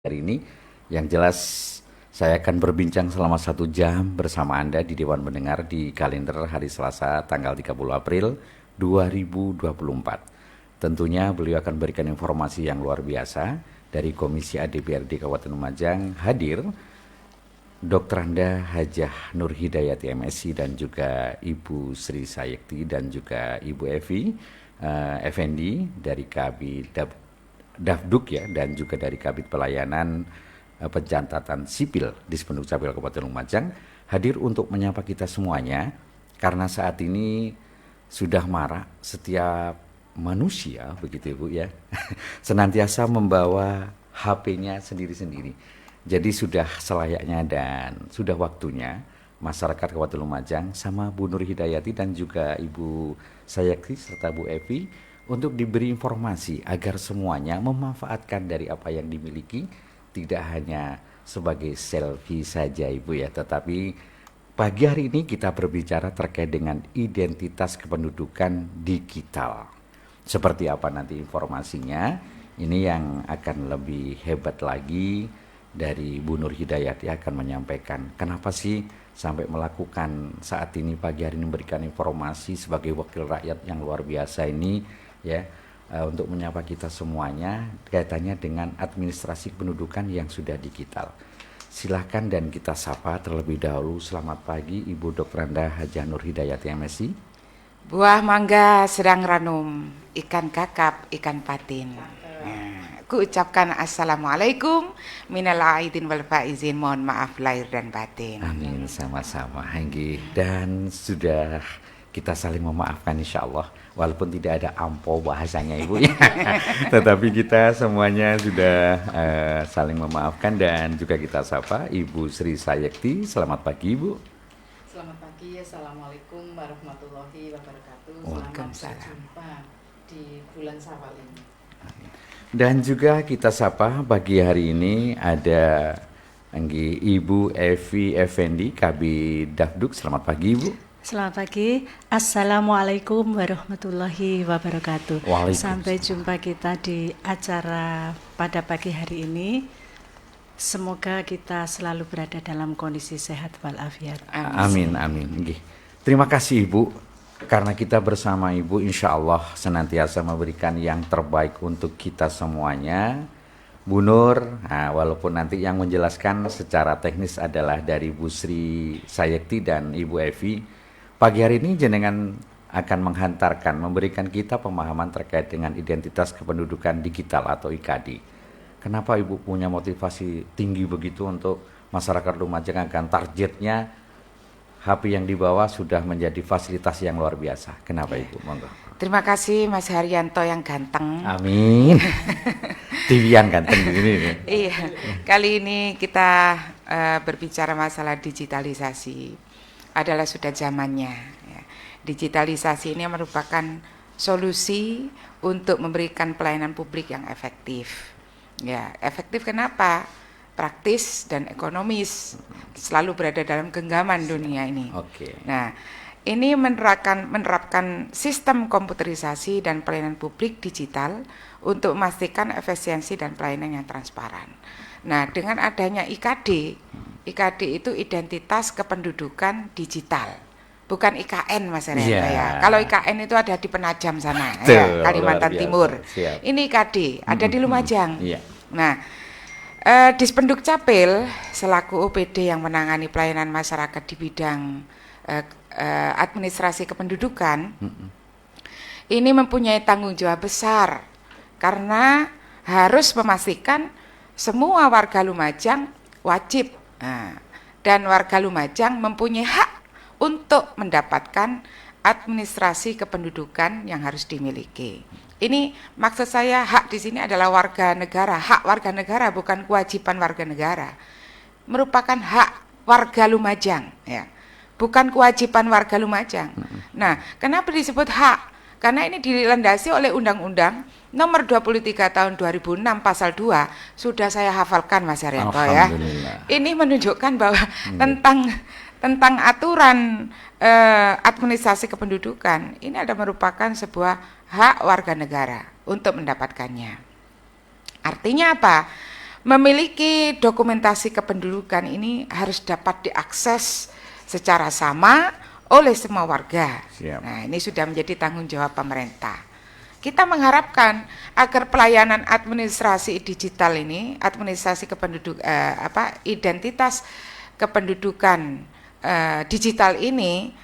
Hari ini yang jelas saya akan berbincang selama 1 jam bersama Anda di Dewan Pendengar di kalender hari Selasa tanggal 30 April 2024. Tentunya beliau akan berikan informasi yang luar biasa dari Komisi A DPRD Kabupaten Lumajang. Hadir Dr. Anda Hajah Nur Hidayati MSc dan juga Ibu Sri Sayekti dan juga Ibu Evi Effendi dari Kabid Dafduk ya, dan juga dari Kabid Pelayanan Pencatatan Sipil Dispenduk Capil Kabupaten Lumajang, hadir untuk menyapa kita semuanya karena saat ini sudah marak setiap manusia begitu Ibu ya senantiasa membawa HP-nya sendiri-sendiri. Jadi sudah selayaknya dan sudah waktunya masyarakat Kabupaten Lumajang sama Bu Nur Hidayati dan juga Ibu Sayekti serta Bu Evi untuk diberi informasi agar semuanya memanfaatkan dari apa yang dimiliki, tidak hanya sebagai selfie saja Ibu ya, tetapi pagi hari ini kita berbicara terkait dengan identitas kependudukan digital. Seperti apa nanti informasinya, ini yang akan lebih hebat lagi dari Bu Nur Hidayati akan menyampaikan kenapa sih sampai melakukan saat ini pagi hari ini memberikan informasi sebagai wakil rakyat yang luar biasa ini ya, untuk menyapa kita semuanya kaitannya dengan administrasi kependudukan yang sudah digital. Silahkan dan kita sapa terlebih dahulu. Selamat pagi Ibu Dr. Anda Hajah Nur Hidayati MSc. Buah mangga sedang ranum, ikan kakap, ikan patin. Ku ucapkan assalamualaikum minal aidin wal faizin, mohon maaf lahir dan batin. Amin, sama-sama. Dan sudah kita saling memaafkan insya Allah, walaupun tidak ada ampo bahasanya Ibu ya. Tetapi kita semuanya sudah saling memaafkan dan juga kita sapa Ibu Sri Sayekti. Selamat pagi Ibu. Selamat pagi, assalamualaikum warahmatullahi wabarakatuh. Waalaikumsalam. Selamat berjumpa di bulan Syawal ini. Dan juga kita sapa pagi hari ini ada Ibu Evi Effendi Kabid Dafduk. Selamat pagi Ibu. Selamat pagi, assalamualaikum warahmatullahi wabarakatuh. Sampai jumpa kita di acara pada pagi hari ini. Semoga kita selalu berada dalam kondisi sehat walafiat. Amin, amin. Terima kasih Ibu, karena kita bersama Ibu insya Allah senantiasa memberikan yang terbaik untuk kita semuanya. Bu Nur, walaupun nanti yang menjelaskan secara teknis adalah dari Bu Sri Sayekti dan Ibu Evi, pagi hari ini jenengan akan menghantarkan, memberikan kita pemahaman terkait dengan identitas kependudukan digital atau IKD. Kenapa Ibu punya motivasi tinggi begitu untuk masyarakat Lumajang akan targetnya HP yang dibawa sudah menjadi fasilitas yang luar biasa? Kenapa Ibu? Monggo. Terima kasih Mas Haryanto yang ganteng. Amin. Tiwian ganteng begini. Iya, kali ini kita berbicara masalah digitalisasi. Adalah sudah zamannya. Ya. Digitalisasi ini merupakan solusi untuk memberikan pelayanan publik yang efektif. Ya, efektif kenapa? Praktis dan ekonomis, selalu berada dalam genggaman dunia ini. Oke. Nah, ini menerapkan sistem komputerisasi dan pelayanan publik digital untuk memastikan efisiensi dan pelayanan yang transparan. Nah, dengan adanya IKD itu identitas kependudukan digital, bukan IKN Mas Renta ya. Kalau IKN itu ada di Penajam sana, ya, Kalimantan Timur. Siap. Ini IKD ada di Lumajang. Iya. Nah, Dispenduk Capil selaku OPD yang menangani pelayanan masyarakat di bidang administrasi kependudukan ini mempunyai tanggung jawab besar karena harus memastikan semua warga Lumajang wajib dan warga Lumajang mempunyai hak untuk mendapatkan administrasi kependudukan yang harus dimiliki. Ini maksud saya hak di sini adalah warga negara, hak warga negara bukan kewajiban warga negara. Merupakan hak warga Lumajang ya. Bukan kewajiban warga Lumajang. Nah, kenapa disebut hak? Karena ini dilandasi oleh Undang-Undang Nomor 23 Tahun 2006 Pasal 2 sudah saya hafalkan Mas Haryanto ya. Ini menunjukkan bahwa tentang aturan administrasi kependudukan ini ada merupakan sebuah hak warga negara untuk mendapatkannya. Artinya apa? memiliki dokumentasi kependudukan ini harus dapat diakses secara sama oleh semua warga. Siap. Nah, ini sudah menjadi tanggung jawab pemerintah. Kita mengharapkan agar pelayanan administrasi digital ini, administrasi identitas kependudukan digital ini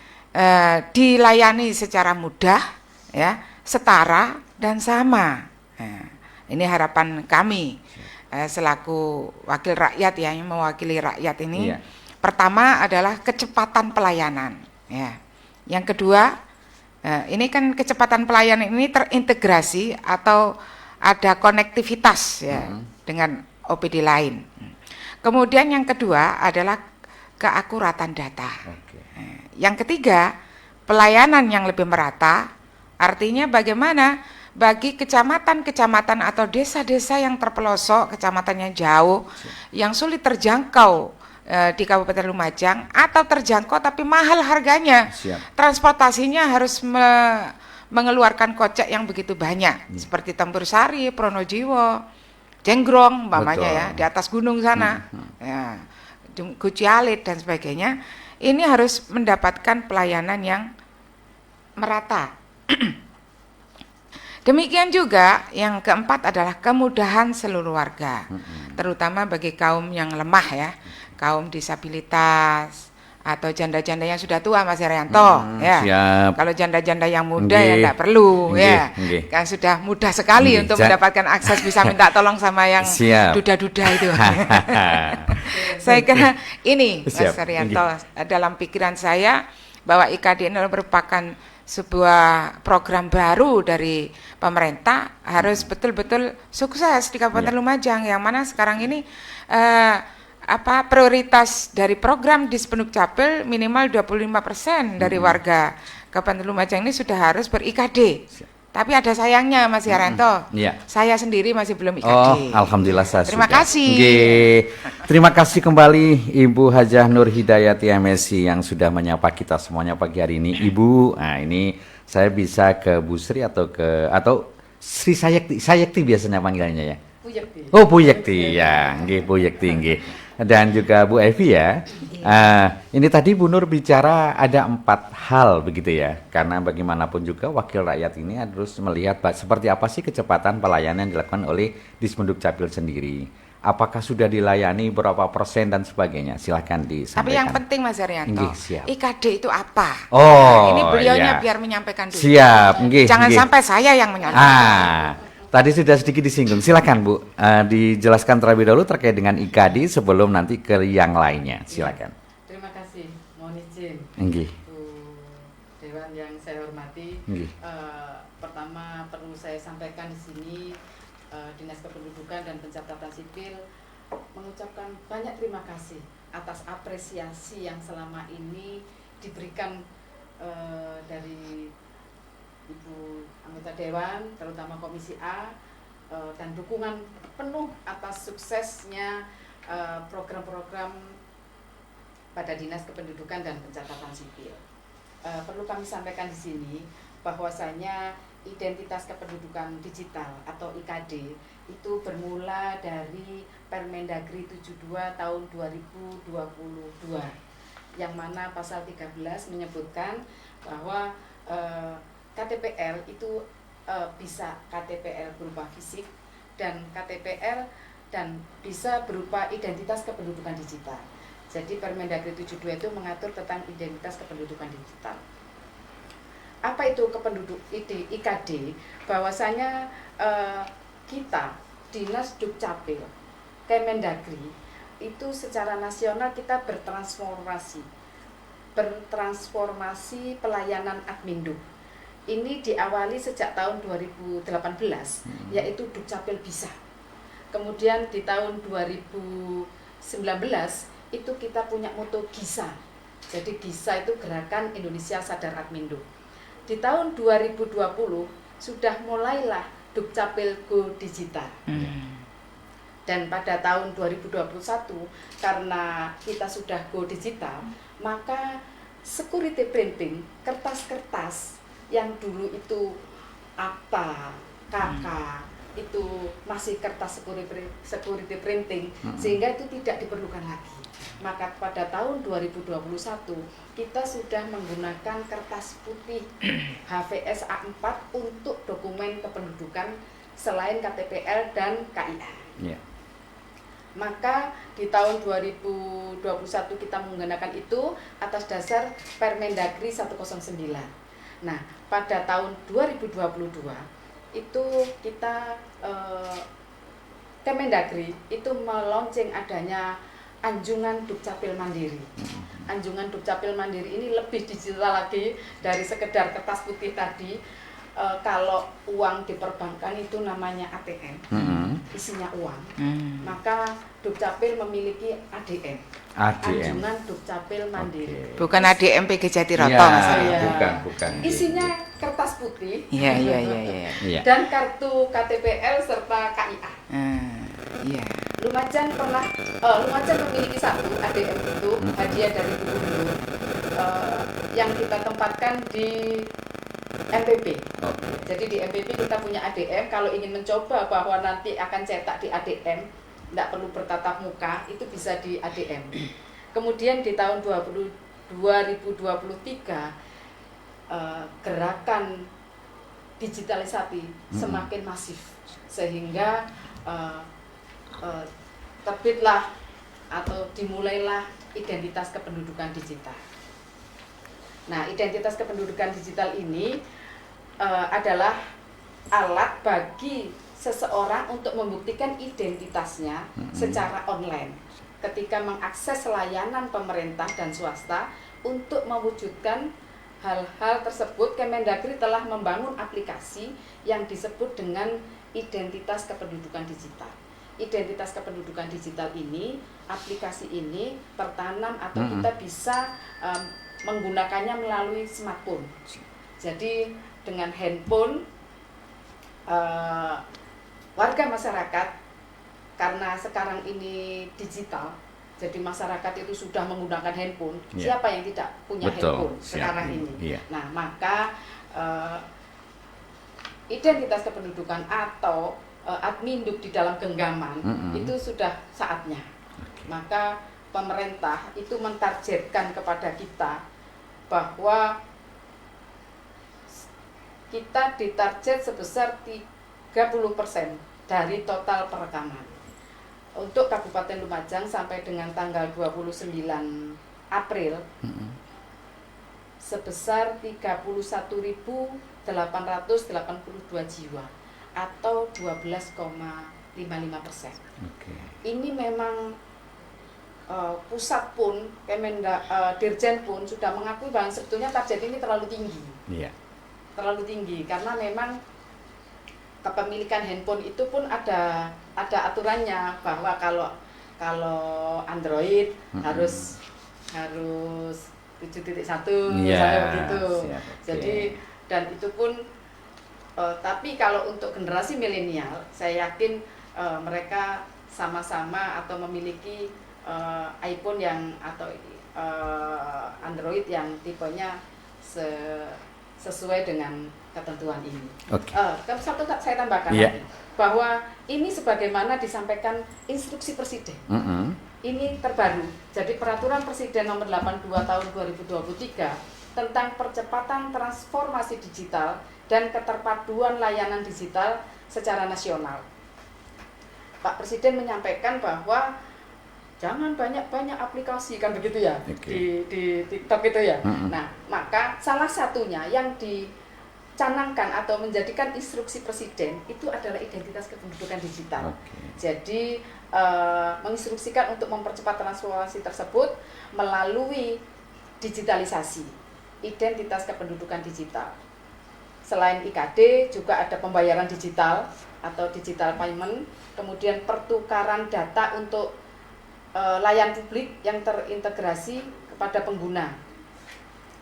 dilayani secara mudah, ya, setara dan sama. Nah, ini harapan kami selaku wakil rakyat ya, yang mewakili rakyat ini. Iya. Pertama adalah kecepatan pelayanan. Ya. Yang kedua, ini kan kecepatan pelayanan ini terintegrasi atau ada konektivitas ya dengan OPD lain. Kemudian yang kedua adalah keakuratan data. Yang ketiga, pelayanan yang lebih merata, artinya bagaimana bagi kecamatan-kecamatan atau desa-desa yang terpelosok, kecamatan yang jauh, yang sulit terjangkau di Kabupaten Lumajang atau terjangkau tapi mahal harganya. Siap. Transportasinya harus mengeluarkan kocek yang begitu banyak, seperti Tempur Sari, Pronojiwo, Jenggrong, umpamanya ya, di atas gunung sana, ya, Guci Alit dan sebagainya. Ini harus mendapatkan pelayanan yang merata. Demikian juga yang keempat adalah kemudahan seluruh warga, terutama bagi kaum yang lemah ya, kaum disabilitas atau janda-janda yang sudah tua, Mas Herianto, ya. Siap. Kalau janda-janda yang muda ya tidak perlu, ya, kan sudah mudah sekali untuk mendapatkan akses, bisa minta tolong sama yang duda-duda itu. Saya kira ini, Mas Herianto, dalam pikiran saya bahwa IKD ini merupakan sebuah program baru dari pemerintah, harus betul-betul sukses di Kabupaten Lumajang, yang mana sekarang ini prioritas dari program Dispenduk Capil minimal 25% dari warga Kabupaten Lumajang ini sudah harus ber-IKD. Tapi ada sayangnya, Mas Herianto, saya sendiri masih belum IKD. Alhamdulillah saya Terima sudah. kasih. Terima kasih kembali Ibu Hajah Nur Hidayati MSI yang sudah menyapa kita semuanya pagi hari ini. Ibu, nah ini saya bisa ke Bu Sri atau Sri Sayekti biasanya panggilannya ya. Bu Yekti. Oh, Bu Yekti ya, nggih Bu Yekti nggih. Dan juga Bu Evi ya. Ini tadi Bu Nur bicara ada 4 hal begitu ya. Karena bagaimanapun juga wakil rakyat ini harus melihat seperti apa sih kecepatan pelayanan yang dilakukan oleh Dispenduk Capil sendiri. Apakah sudah dilayani berapa persen dan sebagainya. Silahkan disampaikan. Tapi yang penting Mas Herianto, IKD itu apa? Oh, ini beliaunya biar menyampaikan dulu. Siap, jangan sampai saya yang menyampaikan. Tadi sudah sedikit disinggung, silakan Bu, dijelaskan terlebih dahulu terkait dengan IKD sebelum nanti ke yang lainnya, silakan. Terima kasih, mohon izin. Nggih. Dewan yang saya hormati, pertama perlu saya sampaikan di sini, Dinas Kependudukan dan Pencatatan Sipil mengucapkan banyak terima kasih atas apresiasi yang selama ini diberikan dari Ibu anggota Dewan, terutama Komisi A, dan dukungan penuh atas suksesnya program-program pada Dinas Kependudukan dan Pencatatan Sipil. Perlu kami sampaikan di sini bahwasanya identitas kependudukan digital atau IKD itu bermula dari Permendagri 72 tahun 2022, yang mana pasal 13 menyebutkan bahwa KTPL itu bisa KTPL berupa fisik dan KTPL dan bisa berupa identitas kependudukan digital. Jadi Permendagri 72 itu mengatur tentang identitas kependudukan digital. Apa itu IKD? Bahwasanya kita Dinas Dukcapil, Kemendagri itu secara nasional kita bertransformasi pelayanan Adminduk. Ini diawali sejak tahun 2018, yaitu Dukcapil Bisa. Kemudian di tahun 2019 itu kita punya moto GISA. Jadi GISA itu Gerakan Indonesia Sadar Adminduk. Di tahun 2020 sudah mulailah Dukcapil Go Digital. Dan pada tahun 2021 karena kita sudah Go Digital, maka security printing, kertas-kertas yang dulu itu akta, KK, itu masih kertas security printing, sehingga itu tidak diperlukan lagi. Maka pada tahun 2021 kita sudah menggunakan kertas putih HVS A4 untuk dokumen kependudukan selain KTPL dan KIA. Yeah. Maka di tahun 2021 kita menggunakan itu atas dasar Permendagri 109. Nah, pada tahun 2022 itu kita Kemendagri itu meluncing adanya Anjungan Dukcapil Mandiri. Anjungan Dukcapil Mandiri ini lebih digital lagi dari sekedar kertas putih tadi. Kalau uang di perbankan itu namanya ATM, isinya uang. Maka Dukcapil memiliki ADM. Anjungan Dukcapil Mandiri. Okay. Bukan ADM PG Jatiroto, ya, Mas. Bukan. Isinya kertas putih. Iya. Dan kartu KTPL serta KIA. Iya. Lumajang memiliki satu ADM itu hadiah dari gubernur yang kita tempatkan di MPP. Jadi di MPP kita punya ADM. Kalau ingin mencoba bahwa nanti akan cetak di ADM, tidak perlu bertatap muka, itu bisa di ADM. Kemudian di tahun 2023 gerakan digitalisasi semakin masif, sehingga terbitlah atau dimulailah identitas kependudukan digital. Nah, identitas kependudukan digital ini adalah alat bagi seseorang untuk membuktikan identitasnya secara online ketika mengakses layanan pemerintah dan swasta. Untuk mewujudkan hal-hal tersebut, Kemendagri telah membangun aplikasi yang disebut dengan identitas kependudukan digital. Identitas kependudukan digital ini, aplikasi ini tertanam atau kita bisa menggunakannya melalui smartphone. Jadi dengan handphone warga masyarakat, karena sekarang ini digital, jadi masyarakat itu sudah menggunakan handphone. Siapa yang tidak punya handphone sekarang ini? Nah, maka identitas kependudukan atau adminduk di dalam genggaman itu sudah saatnya. Maka pemerintah itu mentargetkan kepada kita bahwa kita ditarget sebesar 30% dari total perekaman. Untuk Kabupaten Lumajang sampai dengan tanggal 29 April sebesar 31.882 jiwa atau 12,55%. Ini memang pusat pun, Dirjen pun sudah mengakui bahwa sebetulnya target ini terlalu tinggi. Terlalu tinggi karena memang kepemilikan handphone itu pun ada aturannya bahwa kalau Android harus 7.1 misalnya begitu. Jadi dan itu pun tapi kalau untuk generasi milenial, saya yakin mereka sama-sama atau memiliki iPhone yang atau Android yang tipenya sesuai dengan ketentuan ini. Satu saya tambahkan lagi, bahwa ini sebagaimana disampaikan instruksi Presiden. Ini terbaru. Jadi Peraturan Presiden Nomor 82 Tahun 2023 tentang percepatan transformasi digital dan keterpaduan layanan digital secara nasional. Pak Presiden menyampaikan bahwa jangan banyak-banyak aplikasi, kan begitu ya, di TikTok itu ya. Nah, maka salah satunya yang dicanangkan atau menjadikan instruksi Presiden itu adalah identitas kependudukan digital. Jadi menginstruksikan untuk mempercepat transformasi tersebut melalui digitalisasi identitas kependudukan digital. Selain IKD juga ada pembayaran digital atau digital payment, kemudian pertukaran data untuk layanan publik yang terintegrasi kepada pengguna.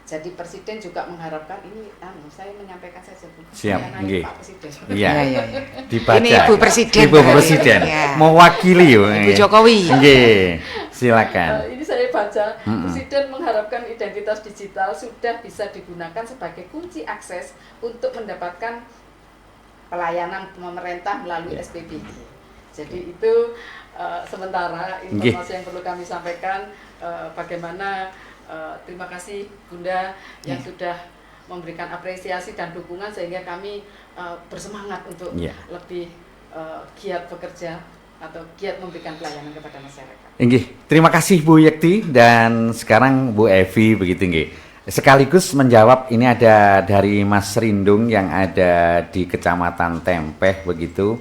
Jadi Presiden juga mengharapkan ini, saya menyampaikan saja Bu. Siap, Pak Presiden. Iya. Dibaca. Ini Ibu Presiden. Ibu Presiden. Mewakili Ibu Jokowi. Nggih, silakan. Ini saya baca. Presiden mengharapkan identitas digital sudah bisa digunakan sebagai kunci akses untuk mendapatkan pelayanan pemerintah melalui SPBD. Jadi itu sementara informasi yang perlu kami sampaikan. Bagaimana terima kasih Bunda yang sudah memberikan apresiasi dan dukungan sehingga kami bersemangat untuk lebih giat bekerja atau giat memberikan pelayanan kepada masyarakat. Inggih, terima kasih Bu Yekti, dan sekarang Bu Evi begitu nggih. Sekaligus menjawab, ini ada dari Mas Rindung yang ada di Kecamatan Tempeh begitu.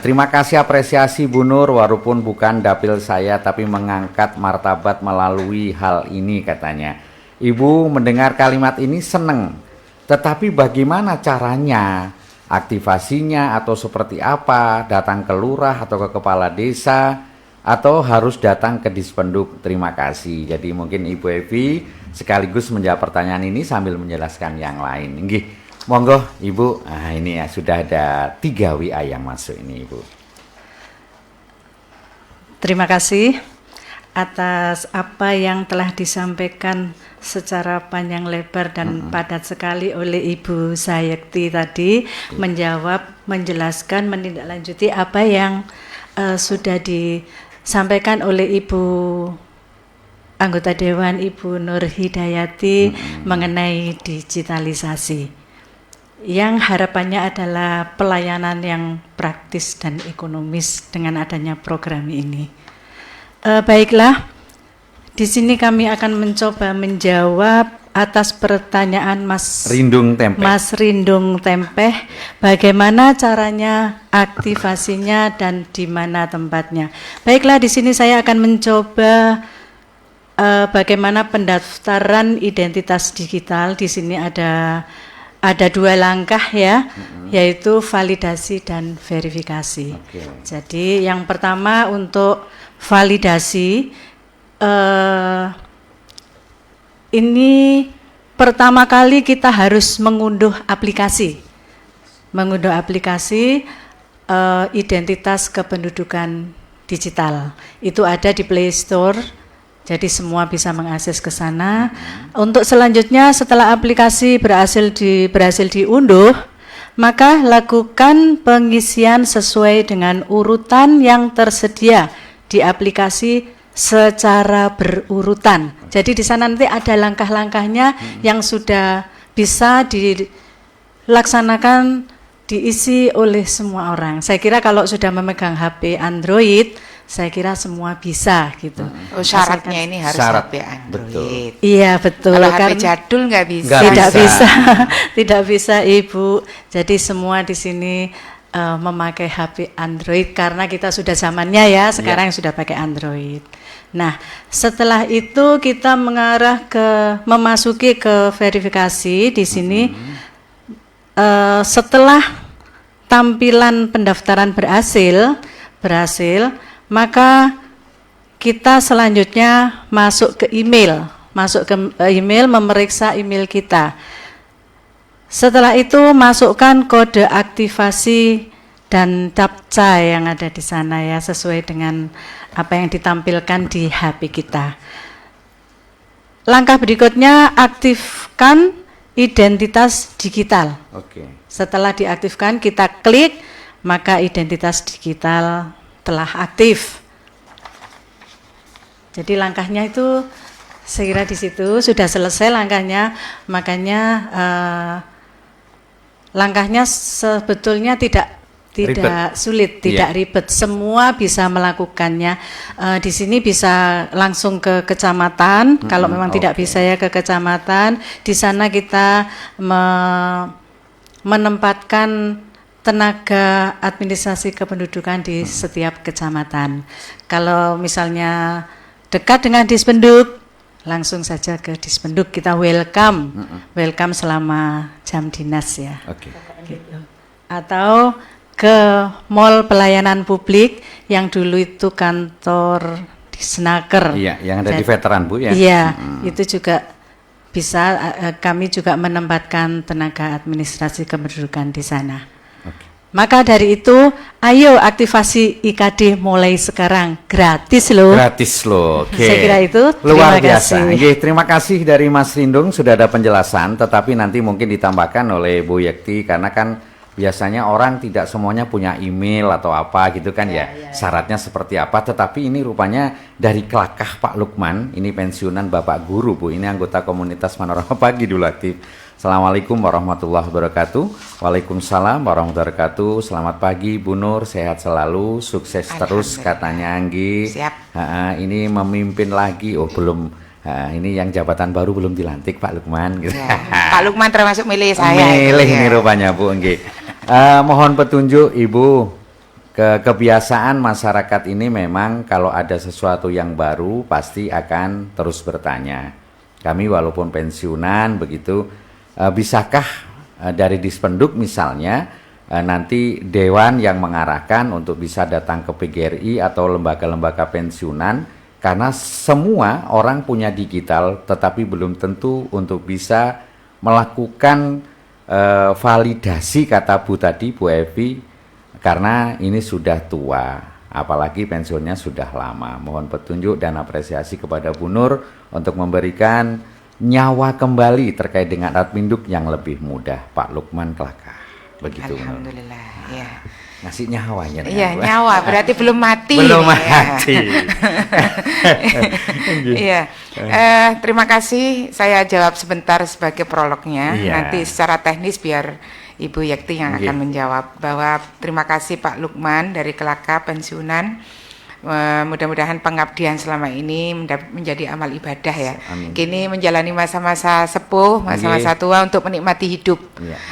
Terima kasih apresiasi Bu Nur, walaupun bukan dapil saya tapi mengangkat martabat melalui hal ini katanya. Ibu mendengar kalimat ini seneng, tetapi bagaimana caranya? Aktivasinya atau seperti apa? Datang ke lurah atau ke kepala desa atau harus datang ke Dispenduk? Terima kasih. Jadi mungkin Ibu Evi sekaligus menjawab pertanyaan ini sambil menjelaskan yang lain. Nggih, monggo Ibu. Nah, ini ya sudah ada 3 WA yang masuk ini Ibu. Terima kasih atas apa yang telah disampaikan secara panjang lebar dan padat sekali oleh Ibu Sayekti tadi, menjawab, menjelaskan, menindaklanjuti apa yang sudah disampaikan oleh Ibu anggota Dewan Ibu Nur Hidayati mengenai digitalisasi. Yang harapannya adalah pelayanan yang praktis dan ekonomis dengan adanya program ini. Baiklah, di sini kami akan mencoba menjawab atas pertanyaan Mas Rindung Tempeh, bagaimana caranya, aktivasinya, dan di mana tempatnya. Baiklah, di sini saya akan mencoba bagaimana pendaftaran identitas digital. Di sini ada 2 langkah ya, yaitu validasi dan verifikasi. Jadi yang pertama untuk validasi, ini pertama kali kita harus mengunduh aplikasi identitas kependudukan digital. Itu ada di Play Store, jadi semua bisa mengakses ke sana. Untuk selanjutnya, setelah aplikasi berhasil diunduh, maka lakukan pengisian sesuai dengan urutan yang tersedia di aplikasi secara berurutan. Jadi di sana nanti ada langkah-langkahnya yang sudah bisa dilaksanakan, diisi oleh semua orang. Saya kira kalau sudah memegang HP Android, saya kira semua bisa gitu. Oh, syaratnya ini harus HP Android. Iya betul. Kalau HP jadul nggak bisa. Tidak bisa Ibu. Jadi semua di sini memakai HP Android karena kita sudah zamannya ya, sekarang sudah pakai Android. Nah, setelah itu kita mengarah ke memasuki ke verifikasi di sini. Setelah tampilan pendaftaran berhasil, maka kita selanjutnya masuk ke email, memeriksa email kita. Setelah itu masukkan kode aktivasi dan captcha yang ada di sana ya, sesuai dengan apa yang ditampilkan di HP kita. Langkah berikutnya, aktifkan identitas digital. Setelah diaktifkan, kita klik, maka identitas digital telah aktif. Jadi langkahnya itu saya kira di situ sudah selesai langkahnya. Makanya langkahnya sebetulnya tidak sulit, tidak ribet. Semua bisa melakukannya. Di sini bisa langsung ke kecamatan. Kalau memang tidak bisa ya ke kecamatan. Di sana kita menempatkan tenaga administrasi kependudukan di setiap kecamatan. Kalau misalnya dekat dengan Dispenduk, langsung saja ke Dispenduk, kita welcome selama jam dinas ya. Gitu. Atau ke Mall Pelayanan Publik yang dulu itu kantor di Senaker. Iya, yang ada di veteran Bu ya. Iya, itu juga bisa. Kami juga menempatkan tenaga administrasi kependudukan di sana. Maka dari itu, ayo aktivasi IKD mulai sekarang, gratis loh. Gratis loh. Saya kira itu. Luar biasa. Terima kasih dari Mas Rindung, sudah ada penjelasan, tetapi nanti mungkin ditambahkan oleh Bu Yekti karena kan biasanya orang tidak semuanya punya email atau apa gitu kan ya, syaratnya seperti apa, tetapi ini rupanya dari Kelakah Pak Lukman, ini pensiunan Bapak Guru Bu, ini anggota komunitas Panorama Pagi dulu aktif. Assalamualaikum warahmatullahi wabarakatuh. Waalaikumsalam warahmatullahi wabarakatuh. Selamat pagi Bu Nur, sehat selalu, sukses terus katanya Anggi. Siap. Ini memimpin lagi, belum. Ini yang jabatan baru belum dilantik Pak Lukman gitu. Ya, Pak Lukman termasuk milih saya. Milih ini rupanya Bu Anggi. Mohon petunjuk Ibu. Kebiasaan masyarakat ini memang kalau ada sesuatu yang baru pasti akan terus bertanya. Kami walaupun pensiunan begitu, bisakah dari Dispenduk misalnya nanti dewan yang mengarahkan untuk bisa datang ke PGRI atau lembaga-lembaga pensiunan, karena semua orang punya digital tetapi belum tentu untuk bisa melakukan validasi, kata Bu tadi, Bu Evi, karena ini sudah tua, apalagi pensiunnya sudah lama. Mohon petunjuk dan apresiasi kepada Bu Nur untuk memberikan nyawa kembali terkait dengan Adminduk yang lebih mudah. Pak Lukman Kelakah. Begitu. Alhamdulillah, ya. Ngasih nyawanya. Iya, nyawa berarti belum mati. Belum mati. Iya. Terima kasih. Saya jawab sebentar sebagai prolognya. Nanti secara teknis biar Ibu Yekti yang akan menjawab. Bahwa terima kasih Pak Lukman dari Kelakah pensiunan. Mudah-mudahan pengabdian selama ini menjadi amal ibadah ya. Amin. Kini menjalani masa-masa sepuh, masa-masa tua untuk menikmati hidup.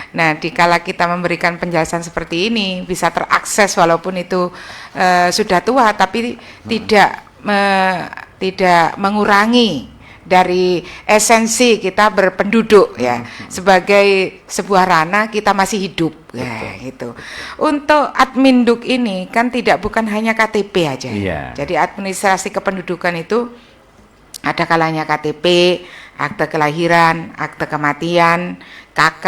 Nah, dikala kita memberikan penjelasan seperti ini bisa terakses walaupun itu sudah tua, tapi tidak mengurangi dari esensi kita berpenduduk ya, sebagai sebuah ranah kita masih hidup ya gitu. Untuk Adminduk ini kan bukan hanya KTP aja. Jadi administrasi kependudukan itu ada kalanya KTP, akte kelahiran, akte kematian, KK,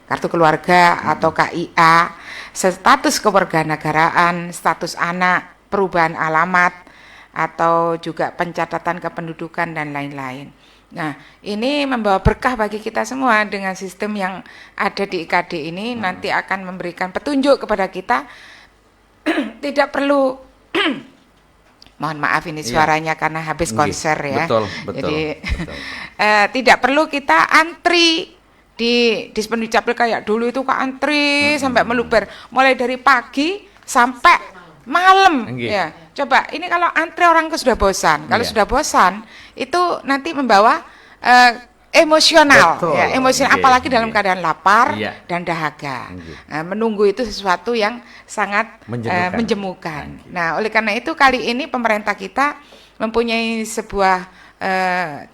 kartu keluarga atau KIA, status kewarganegaraan, status anak, perubahan alamat, atau juga pencatatan kependudukan dan lain-lain. Nah, ini membawa berkah bagi kita semua dengan sistem yang ada di IKD ini nanti akan memberikan petunjuk kepada kita. Tidak perlu mohon maaf ini suaranya karena habis konser ya. Betul. Jadi tidak perlu kita antri di Dispenduk Capil kayak dulu itu antri sampai meluber mulai dari pagi sampai malam ya. Coba ini kalau antri orang sudah bosan. Kalau sudah bosan itu nanti membawa emosional ya, emosional apalagi dalam keadaan lapar dan dahaga. Menunggu itu sesuatu yang sangat menjemukan. Nah, oleh karena itu kali ini pemerintah kita mempunyai sebuah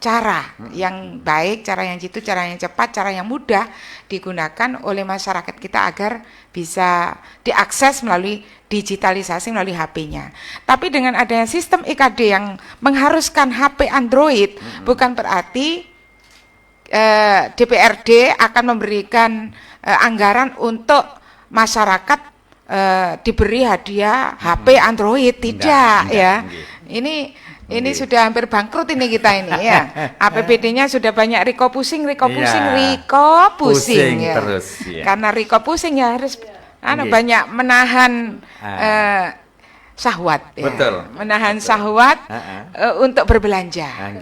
cara yang baik, cara yang jitu, cara yang cepat, cara yang mudah digunakan oleh masyarakat kita agar bisa diakses melalui digitalisasi melalui HP-nya. Tapi dengan adanya sistem IKD yang mengharuskan HP Android, bukan berarti DPRD akan memberikan anggaran untuk masyarakat diberi hadiah HP Android, tidak ya. Ini sudah hampir bangkrut ini kita ini ya. APBD-nya sudah banyak Riko pusing ya. Terus, ya. Karena Riko pusing ya harus banyak menahan syahwat ya. Menahan syahwat untuk berbelanja.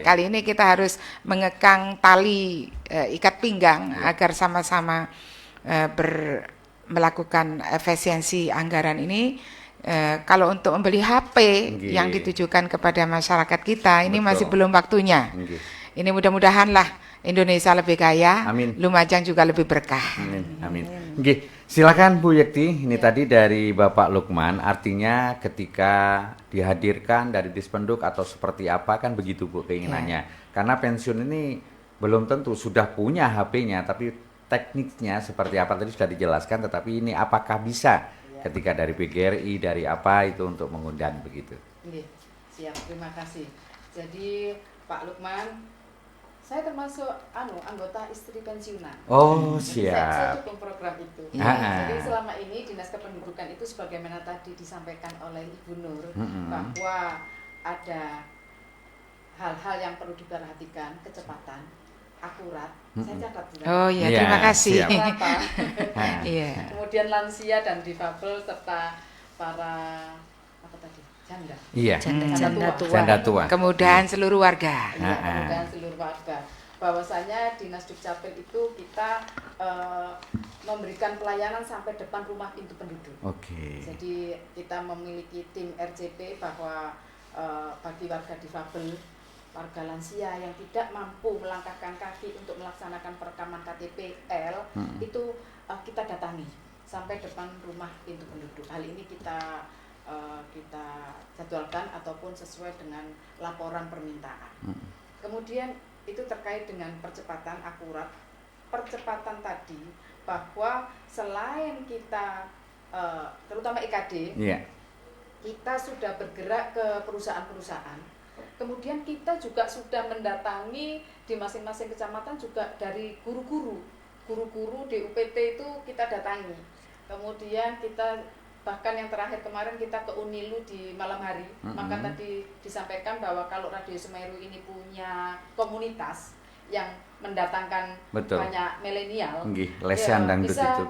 Kali ini kita harus mengekang tali ikat pinggang agar sama-sama melakukan efisiensi anggaran ini. Kalau untuk membeli HP yang ditujukan kepada masyarakat kita ini masih belum waktunya. Ini mudah-mudahanlah Indonesia lebih kaya, Lumajang juga lebih berkah. Amin. Silakan Bu Yekti. Ini tadi dari Bapak Lukman, artinya ketika dihadirkan dari Dispenduk atau seperti apa kan begitu Bu keinginannya. Karena pensiun ini belum tentu sudah punya HP-nya, tapi tekniknya seperti apa tadi sudah dijelaskan. Tetapi ini apakah bisa? Ketika dari PGRI, dari apa itu untuk mengundang begitu. Siap, terima kasih. Jadi Pak Lukman, saya termasuk anggota istri pensiunan. Oh, jadi siap. Saya dukung program itu. Jadi selama ini Dinas Kependudukan itu sebagaimana tadi disampaikan oleh Ibu Nur, bahwa ada hal-hal yang perlu diperhatikan, kecepatan, akurat, saya catat. Oh iya, terima kasih. Berapa? Iya. Kemudian lansia dan difabel serta para apa tadi? Janda. Iya. Janda tua. Kemudahan seluruh warga. Iya, kemudahan seluruh warga. Bahwasanya Dinas Dukcapil itu kita memberikan pelayanan sampai depan rumah pintu penduduk. Oke. Jadi kita memiliki tim RCP bahwa bagi warga difabel, warga lansia yang tidak mampu melangkahkan kaki untuk melaksanakan perekaman KTP-L itu kita datangi sampai depan rumah pintu penduduk. Hal ini kita jadwalkan ataupun sesuai dengan laporan permintaan. Kemudian itu terkait dengan percepatan akurat. Percepatan tadi bahwa selain kita terutama EKD, kita sudah bergerak ke perusahaan-perusahaan. Kemudian kita juga sudah mendatangi di masing-masing kecamatan juga dari guru-guru di UPT itu kita datangi. Kemudian kita bahkan yang terakhir kemarin kita ke Unilu di malam hari. Maka tadi disampaikan bahwa kalau Radio Semeru ini punya komunitas yang mendatangkan banyak milenial,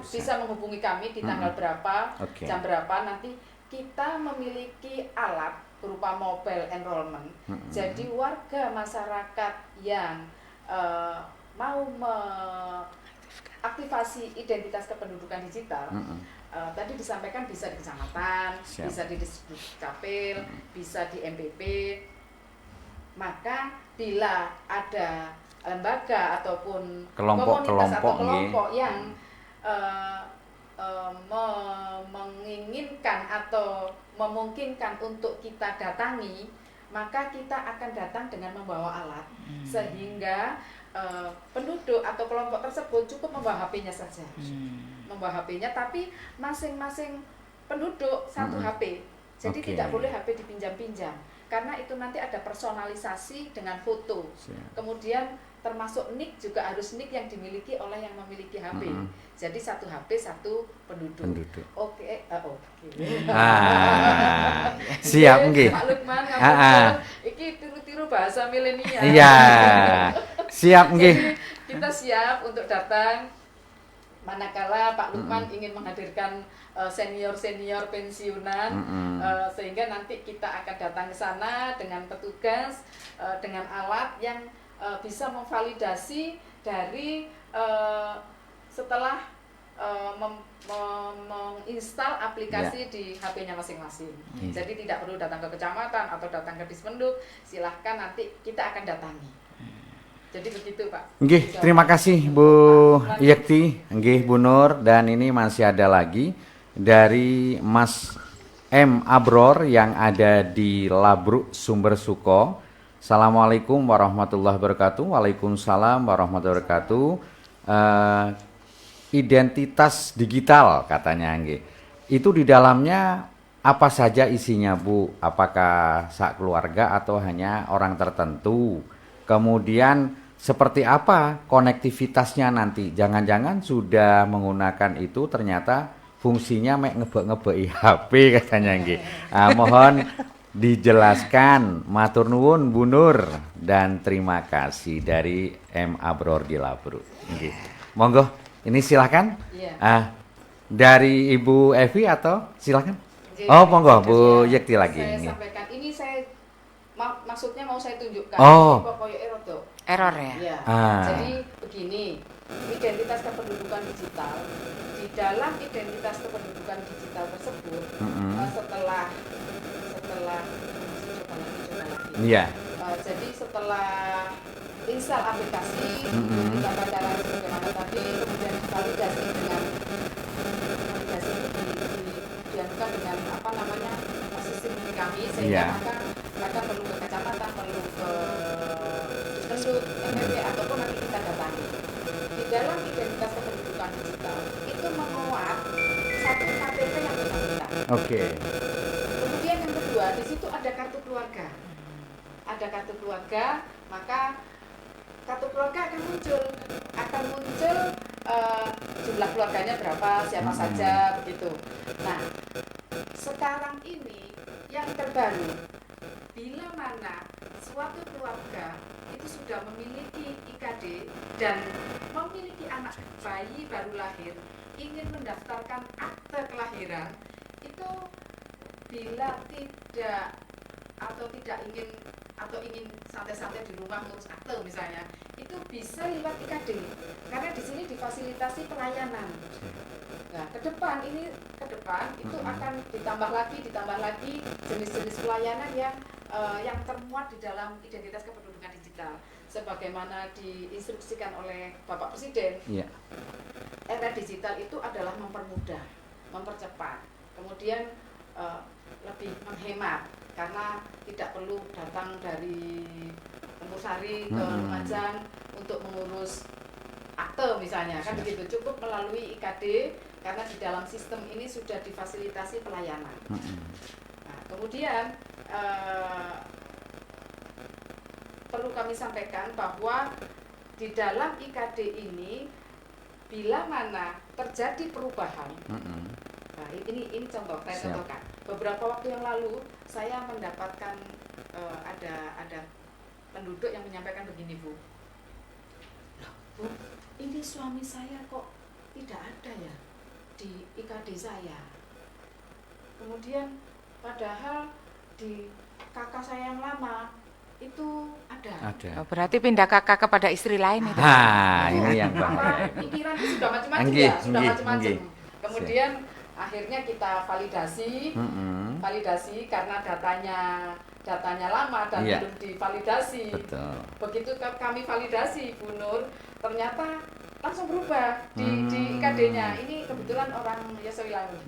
bisa menghubungi kami di tanggal berapa, jam berapa, nanti kita memiliki alat berupa mobile enrollment. Jadi warga masyarakat yang mau aktivasi identitas kependudukan digital, tadi disampaikan bisa di kecamatan, bisa di Dukcapil, bisa di MPP. Maka bila ada lembaga ataupun komunitas atau kelompok yang menginginkan atau memungkinkan untuk kita datangi, maka kita akan datang dengan membawa alat, sehingga penduduk atau kelompok tersebut cukup membawa HP-nya saja, membawa HP-nya, tapi masing-masing penduduk satu HP, jadi tidak boleh HP dipinjam-pinjam, karena itu nanti ada personalisasi dengan foto. Kemudian termasuk NIK juga harus NIK yang dimiliki oleh yang memiliki HP. Jadi satu HP satu penduduk. Oke. Siap nggih. Pak Lukman iki tiru-tiru bahasa milenial. Iya. Siap nggih. Kita siap untuk datang manakala Pak Lukman ingin menghadirkan senior-senior pensiunan, sehingga nanti kita akan datang ke sana dengan petugas, dengan alat yang bisa memvalidasi dari setelah menginstal aplikasi di HP-nya masing-masing. Jadi tidak perlu datang ke kecamatan atau datang ke Dispenduk, silahkan nanti kita akan datangi. Jadi begitu Pak. Nggih, terima kasih Bu Yekti, nggih Bu Nur, dan ini masih ada lagi dari Mas M. Abror yang ada di Labruk Sumber Suko. Assalamualaikum warahmatullahi wabarakatuh. Waalaikumsalam warahmatullahi wabarakatuh. Identitas digital katanya nggih. Itu di dalamnya apa saja isinya Bu? Apakah sak keluarga atau hanya orang tertentu? Kemudian seperti apa konektivitasnya nanti? Jangan-jangan sudah menggunakan itu ternyata fungsinya mek ngebek-ngebeki HP katanya nggih. Mohon dijelaskan, matur nuwun Bu Nur, dan terima kasih dari M. Abror di Labruk. Nggih. Monggo, ini silakan. Dari Ibu Evi atau silakan. Oh, monggo Bu Yekti lagi. Saya sampaikan ini, saya maksudnya mau saya tunjukkan. Pokoknya error ya. Ya. Jadi begini, identitas kependudukan digital, di dalam identitas kependudukan digital tersebut, setelah jadi setelah install aplikasi, kita pacaran sebagaimana tadi, kemudian validasi dengan validasi dianukan dengan apa namanya sistem kami, sehingga maka perlu ke kecamatan, perlu ke Dispenduk, MPP, ataupun nanti kita datangi. Di dalam identitas kependudukan digital itu memuat satu KTP yang bersangkutan. Kemudian yang kedua, di situ ada kartu keluarga. Ada kartu keluarga, maka kartu keluarga akan muncul jumlah keluarganya berapa, siapa saja, begitu. Nah, sekarang ini yang terbaru, bila mana suatu keluarga itu sudah memiliki IKD dan memiliki anak bayi baru lahir, ingin mendaftarkan akte kelahiran, itu bila tidak ingin santai-santai di rumah ngurus akte misalnya, itu bisa lewat IKD karena di sini difasilitasi pelayanan. Nah, ke depan itu akan ditambah lagi jenis-jenis pelayanan yang termuat di dalam identitas kependudukan digital sebagaimana diinstruksikan oleh Bapak Presiden. Yeah. Era digital itu adalah mempermudah, mempercepat, kemudian lebih menghemat karena tidak perlu datang dari Tempur Sari ke Lumajang untuk mengurus akte misalnya, kan begitu, cukup melalui IKD karena di dalam sistem ini sudah difasilitasi pelayanan. Nah, kemudian perlu kami sampaikan bahwa di dalam IKD ini bila mana terjadi perubahan, nah ini contoh, saya contohkan. Beberapa waktu yang lalu saya mendapatkan ada penduduk yang menyampaikan begini, Bu. Loh, Bu, ini suami saya kok tidak ada ya di IKD saya. Kemudian padahal di kakak saya yang lama itu ada. Oh, berarti pindah kakak kepada istri lain itu. Ini yang bahaya. Pikiran itu sudah macam-macam ya, sudah macam-macam. Kemudian akhirnya kita validasi karena datanya lama dan belum divalidasi. Betul. Begitu kami validasi, Bu Nur, ternyata langsung berubah di IKD-nya. Ini kebetulan orang Yasawilangun.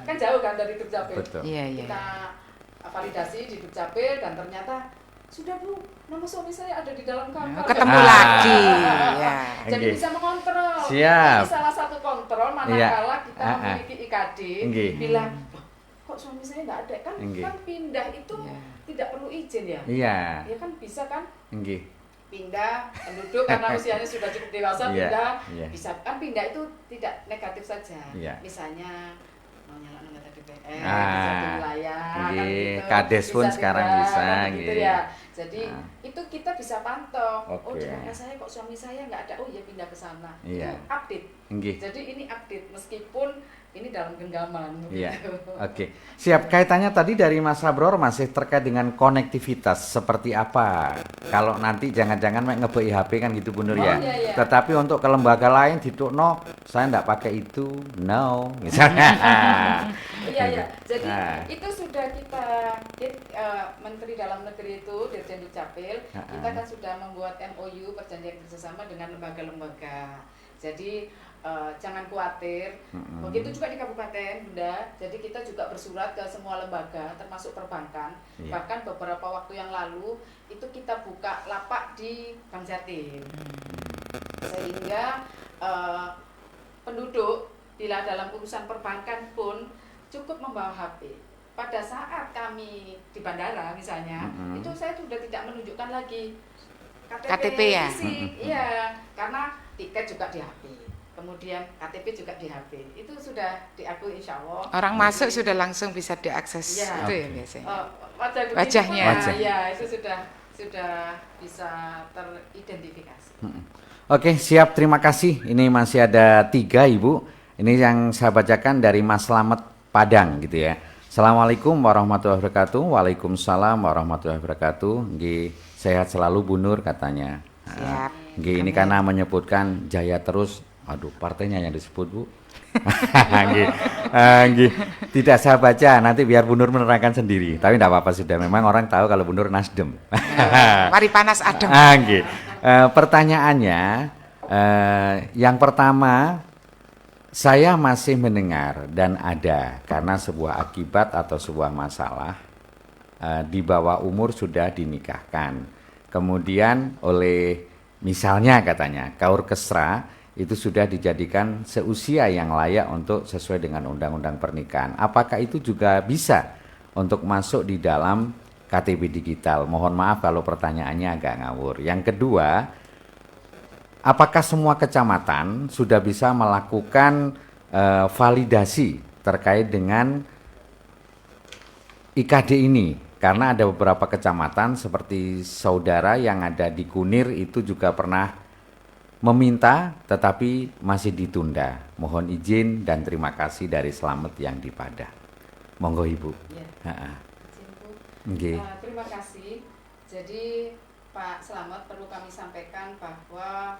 Kan jauh kan dari Dukcapil. Kita validasi di Dukcapil dan ternyata sudah, Bu, nama suami saya ada di dalam kamar. Ketemu lagi. Ya. Jadi bisa mengontrol. Siap. Ini salah satu kontrol manakala kita memiliki IKD. Bilang, kok suami saya nggak ada? Kan pindah itu tidak perlu izin ya? Iya. Ya kan bisa kan? Pindah penduduk karena usianya sudah cukup dewasa, pindah. Bisa kan pindah itu tidak negatif saja. Misalnya mau nyalakan anggota DPR di satu wilayah, kan gitu. Kades pun sekarang bisa gitu ya. Jadi itu kita bisa pantau. Oh, di kakak saya kok suami saya nggak ada. Oh ya, pindah ke sana. Itu update. Jadi ini update meskipun ini dalam genggaman. Oke. Siap. Kaitannya tadi dari Mas Abror masih terkait dengan konektivitas seperti apa. Kalau nanti jangan-jangan ngebeki HP kan gitu, Bu Nur ya. Iya. Tetapi untuk ke lembaga lain ditukno, saya enggak pakai itu. No, misalnya. Iya. Jadi itu sudah kita Menteri Dalam Negeri itu Dirjen Dukcapil, kita kan sudah membuat MOU perjanjian kerjasama dengan lembaga-lembaga. Jadi jangan khawatir. Begitu juga di Kabupaten, Bunda. Jadi kita juga bersurat ke semua lembaga, termasuk perbankan. Bahkan beberapa waktu yang lalu itu kita buka lapak di Bank Jatim, sehingga penduduk bila dalam urusan perbankan pun cukup membawa HP. Pada saat kami di bandara misalnya, itu saya sudah tidak menunjukkan lagi KTP ya? Iya, karena tiket juga di HP. Kemudian KTP juga di HP. Itu sudah diakui insya Allah. Orang masuk sudah langsung bisa diakses itu ya biasanya. Wajahnya. Ya, itu sudah bisa teridentifikasi. Oke, siap. Terima kasih. Ini masih ada 3, Ibu. Ini yang saya bacakan dari Mas Slamet Padang gitu ya. Assalamualaikum warahmatullahi wabarakatuh. Waalaikumsalam warahmatullahi wabarakatuh. Nggih, sehat selalu Bu Nur katanya. Siap. Nggih, ini karena menyebutkan jaya terus. Aduh, partainya yang disebut, Bu. Nggih. Tidak saya baca, nanti biar Bu Nur menerangkan sendiri. Tapi tidak apa-apa, sudah memang orang tahu kalau Bu Nur Nasdem. Mari panas adem. Nggih. Pertanyaannya yang pertama, saya masih mendengar dan ada karena sebuah akibat atau sebuah masalah di bawah umur sudah dinikahkan. Kemudian oleh misalnya katanya Kaur Kesra itu sudah dijadikan seusia yang layak untuk sesuai dengan undang-undang pernikahan. Apakah itu juga bisa untuk masuk di dalam KTP digital? Mohon maaf kalau pertanyaannya agak ngawur. Yang kedua, apakah semua kecamatan sudah bisa melakukan validasi terkait dengan IKD ini? Karena ada beberapa kecamatan seperti saudara yang ada di Kunir itu juga pernah meminta tetapi masih ditunda. Mohon izin dan terima kasih dari Slamet yang di Padah. Monggo Ibu. Ya. Nggih. Terima kasih. Jadi Pak Slamet, perlu kami sampaikan bahwa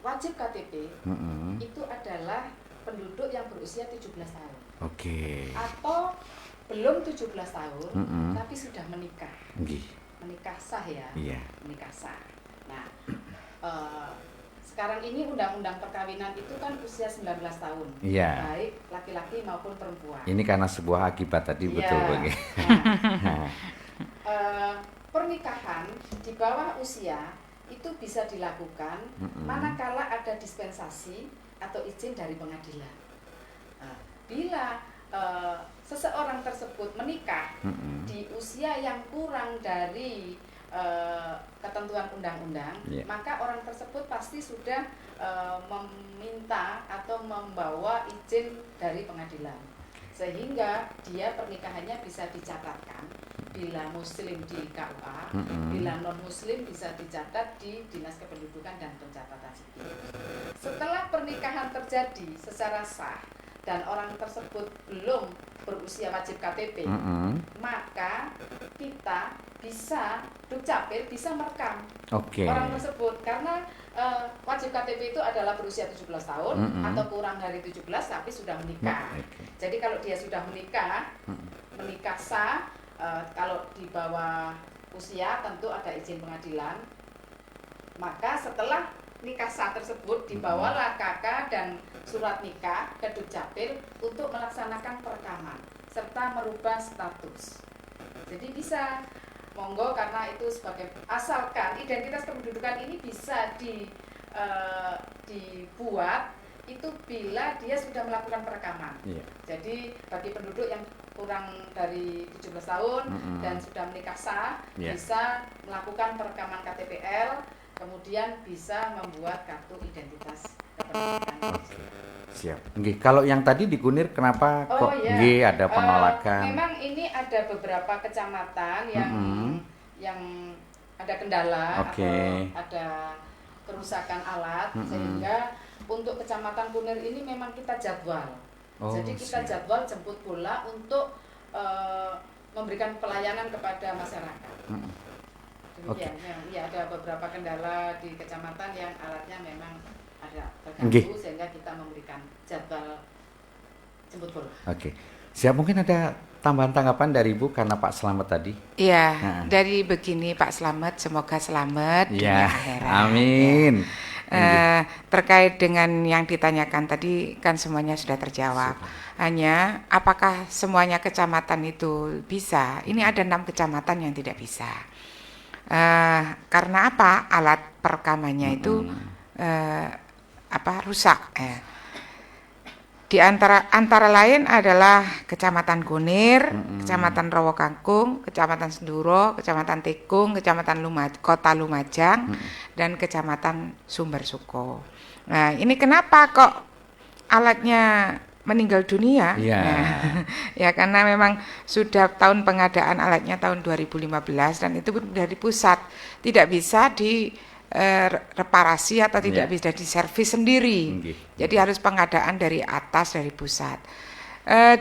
wajib KTP itu adalah penduduk yang berusia 17 tahun. Oke. Atau belum 17 tahun tapi sudah menikah. Nggih. Menikah sah ya. Iya. Menikah sah. Nah, sekarang ini undang-undang perkawinan itu kan usia 19 tahun. Iya. Baik laki-laki maupun perempuan. Ini karena sebuah akibat tadi betul Bang. Nah, pernikahan di bawah usia itu bisa dilakukan manakala ada dispensasi atau izin dari pengadilan. Bila seseorang tersebut menikah di usia yang kurang dari ketentuan undang-undang, maka orang tersebut pasti sudah meminta atau membawa izin dari pengadilan, sehingga dia pernikahannya bisa dicatatkan. Bila muslim di KUA, bila non muslim bisa dicatat di Dinas Kependudukan dan Pencatatan Sipil. Setelah pernikahan terjadi secara sah dan orang tersebut belum berusia wajib KTP, maka kita bisa, Dukcapil bisa merekam orang tersebut, karena wajib KTP itu adalah berusia 17 tahun atau kurang dari 17 tapi sudah menikah. Jadi kalau dia sudah menikah, menikah sah, kalau di bawah usia tentu ada izin pengadilan, maka setelah nikah sah tersebut dibawalah KK dan surat nikah ke Dukcapil untuk melaksanakan perekaman serta merubah status. Jadi bisa, monggo, karena itu sebagai, asalkan identitas kependudukan ini bisa dibuat itu bila dia sudah melakukan perekaman. Jadi bagi penduduk yang kurang dari 17 tahun dan sudah menikah sah, bisa melakukan perekaman KTPL, kemudian bisa membuat kartu identitas kependudukan. Siap. Nggih, kalau yang tadi di Kunir kenapa nggih ada penolakan? Memang ini ada beberapa kecamatan yang ada kendala atau ada kerusakan alat, sehingga untuk kecamatan Kunir ini memang kita jadwal. Jadi kita jadwal jemput bola untuk memberikan pelayanan kepada masyarakat. Demikian. Ya, ada beberapa kendala di kecamatan yang alatnya memang ada terganggu, sehingga kita memberikan jadwal jemput bola. Siap, mungkin ada tambahan tanggapan dari Ibu karena Pak Slamet tadi? Iya, dari begini Pak Slamet, semoga selamat dunia akhirat. Amin. Terkait dengan yang ditanyakan tadi kan semuanya sudah terjawab. Hanya apakah semuanya kecamatan itu bisa? Ini ada 6 kecamatan yang tidak bisa. Karena apa? Alat perekamannya itu rusak. Di antara lain adalah Kecamatan Kunir, Kecamatan Rawo Kangkung, Kecamatan Senduro, Kecamatan Tikung, Kecamatan Kota Lumajang, dan Kecamatan Sumber Suko. Nah, ini kenapa kok alatnya meninggal dunia? Ya karena memang sudah tahun pengadaan alatnya tahun 2015 dan itu dari pusat, tidak bisa di reparasi atau tidak bisa diservis sendiri. Jadi harus pengadaan dari atas, dari pusat.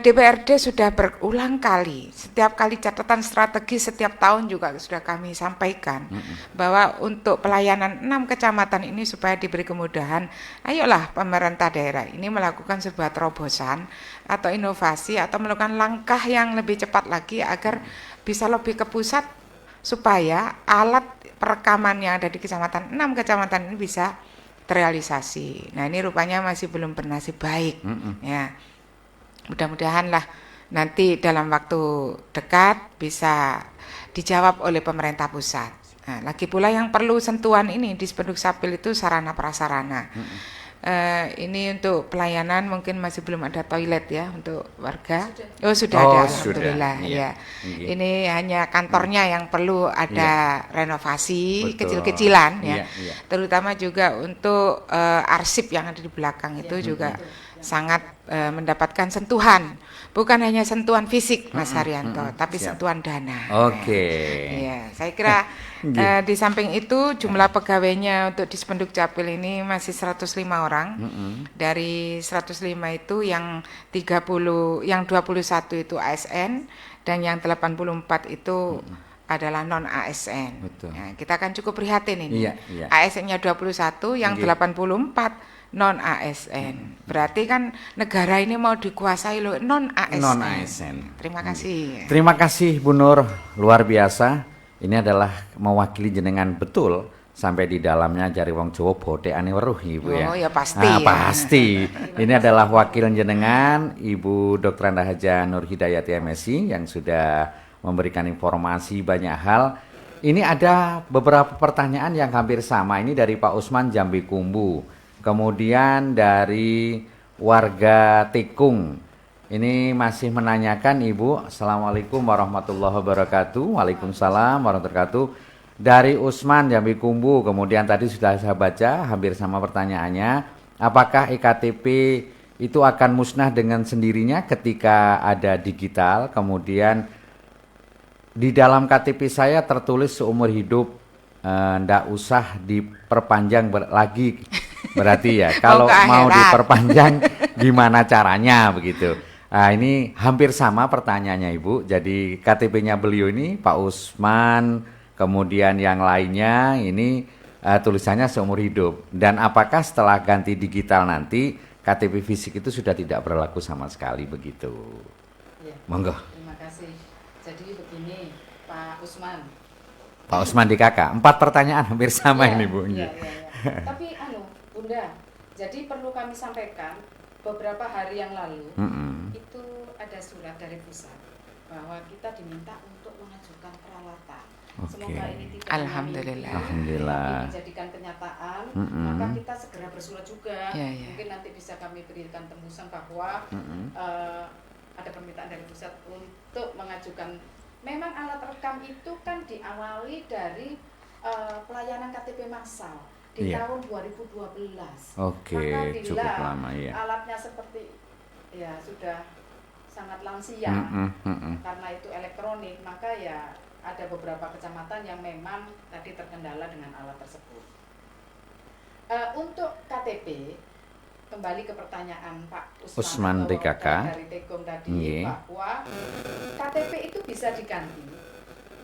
DPRD sudah berulang kali, setiap kali catatan strategi setiap tahun juga sudah kami sampaikan bahwa untuk pelayanan 6 kecamatan ini supaya diberi kemudahan, ayolah pemerintah daerah ini melakukan sebuah terobosan atau inovasi atau melakukan langkah yang lebih cepat lagi agar bisa lebih ke pusat supaya alat perekaman yang ada di kecamatan 6 kecamatan ini bisa terrealisasi. Nah, ini rupanya masih belum bernasib baik. Ya. Mudah-mudahan lah nanti dalam waktu dekat bisa dijawab oleh pemerintah pusat. Nah, lagi pula yang perlu sentuhan ini di Dukcapil itu sarana prasarana. Ini untuk pelayanan mungkin masih belum ada toilet ya untuk warga. Sudah ada, alhamdulillah. Ya. Ini hanya kantornya yang perlu ada renovasi kecil-kecilan ya. Terutama juga untuk arsip yang ada di belakang itu juga sangat mendapatkan sentuhan, bukan hanya sentuhan fisik Mas Haryanto, tapi sentuhan dana. Oke. Ya, saya kira di samping itu jumlah pegawainya untuk Dispenduk Capil ini masih 105 orang. Dari 105 itu yang 30, yang 21 itu ASN dan yang 84 itu adalah non ASN. Nah, kita akan cukup prihatin ini. ASN-nya 21, yang 84 non ASN. Berarti kan negara ini mau dikuasai loh non ASN. Non ASN. Terima kasih. Terima kasih Bu Nur, luar biasa. Ini adalah mewakili jenengan betul sampai di dalamnya jari wong Jawa botekane weruh Ibu ya. Oh ya pasti. Nah, pasti. Ini adalah wakil jenengan Ibu Dr. Anda Haja Nur Hidayati MSI yang sudah memberikan informasi banyak hal. Ini ada beberapa pertanyaan yang hampir sama. Ini dari Pak Usman Jambi Kumbu. Kemudian dari warga Tikung. Ini masih menanyakan Ibu. Assalamualaikum warahmatullahi wabarakatuh. Waalaikumsalam warahmatullahi wabarakatuh. Dari Usman Jambi Kumbu. Kemudian tadi sudah saya baca hampir sama pertanyaannya. Apakah EKTP itu akan musnah dengan sendirinya ketika ada digital? Kemudian di dalam KTP saya tertulis seumur hidup. Ndak usah diperpanjang lagi. Berarti ya kalau mau diperpanjang gimana caranya begitu. Nah, ini hampir sama pertanyaannya Ibu. Jadi KTP-nya beliau ini Pak Usman, kemudian yang lainnya ini tulisannya seumur hidup. Dan apakah setelah ganti digital nanti KTP fisik itu sudah tidak berlaku sama sekali begitu? Ya, monggo. Terima kasih. Jadi begini Pak Usman. Pak Usman di kakak. 4 pertanyaan hampir sama ini Bu. Iya. Tapi Bunda, jadi perlu kami sampaikan beberapa hari yang lalu itu ada surat dari pusat bahwa kita diminta untuk mengajukan peralatan. Semoga ini tidak Alhamdulillah dijadikan kenyataan, maka kita segera bersurat juga. Mungkin nanti bisa kami berikan tembusan bahwa ada permintaan dari pusat untuk mengajukan. Memang alat rekam itu kan diawali dari pelayanan KTP massal di tahun 2012. Maka bila lama, alatnya seperti ya sudah sangat lansia karena itu elektronik, maka ya ada beberapa kecamatan yang memang tadi terkendala dengan alat tersebut. Untuk KTP, kembali ke pertanyaan Pak Usman DKK dari Tegong tadi, bahwa KTP itu bisa diganti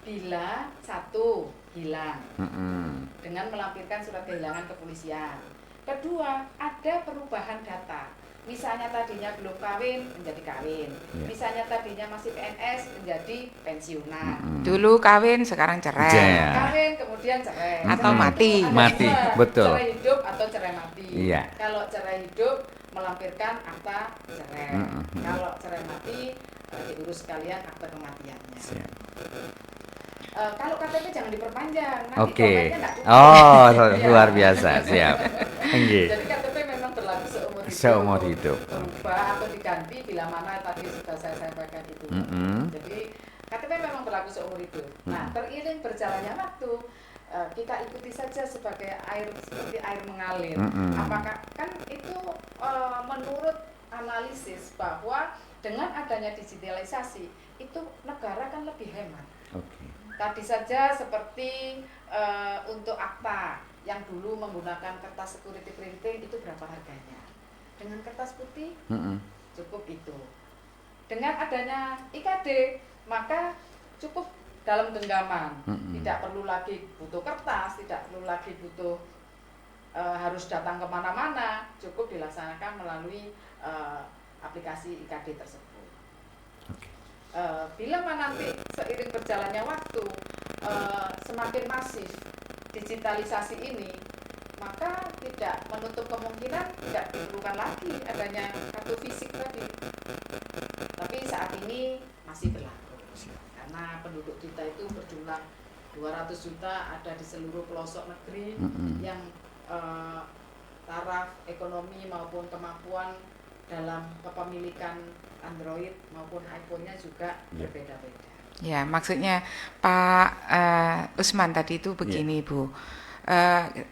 bila satu hilang dengan melampirkan surat kehilangan kepolisian. Kedua, ada perubahan data. Misalnya tadinya belum kawin menjadi kawin. Misalnya tadinya masih PNS menjadi pensiunan. Dulu kawin, sekarang cerai. Kawin kemudian cerai. Atau mati. Betul. Cerai hidup atau cerai mati. Iya. Kalau cerai hidup melampirkan akta cerai. Kalau cerai mati diurus sekalian akta kematiannya. Kalau KTP jangan diperpanjang, nanti domainnya nggak cukup. Luar biasa, siap. Jadi KTP memang berlaku seumur hidup. Berubah atau diganti bila mana tadi sudah saya sampaikan itu. Jadi KTP memang berlaku seumur hidup. Nah, teriring berjalannya waktu, kita ikuti saja sebagai seperti air mengalir. Apakah kan itu menurut analisis bahwa dengan adanya digitalisasi itu negara kan lebih hemat. Tadi saja seperti untuk akta yang dulu menggunakan kertas security printing itu berapa harganya? Dengan kertas putih cukup itu. Dengan adanya IKD maka cukup dalam genggaman. Tidak perlu lagi butuh kertas, tidak perlu lagi butuh harus datang kemana-mana, cukup dilaksanakan melalui aplikasi IKD tersebut. Bila nanti seiring berjalannya waktu semakin masif digitalisasi ini, maka tidak menutup kemungkinan tidak diperlukan lagi adanya kartu fisik tadi. Tapi saat ini masih berlaku karena penduduk kita itu berjumlah 200 juta, ada di seluruh pelosok negeri yang taraf ekonomi maupun kemampuan dalam kepemilikan Android maupun iPhone-nya juga berbeda-beda. Ya, maksudnya Pak Usman tadi itu begini, Bu.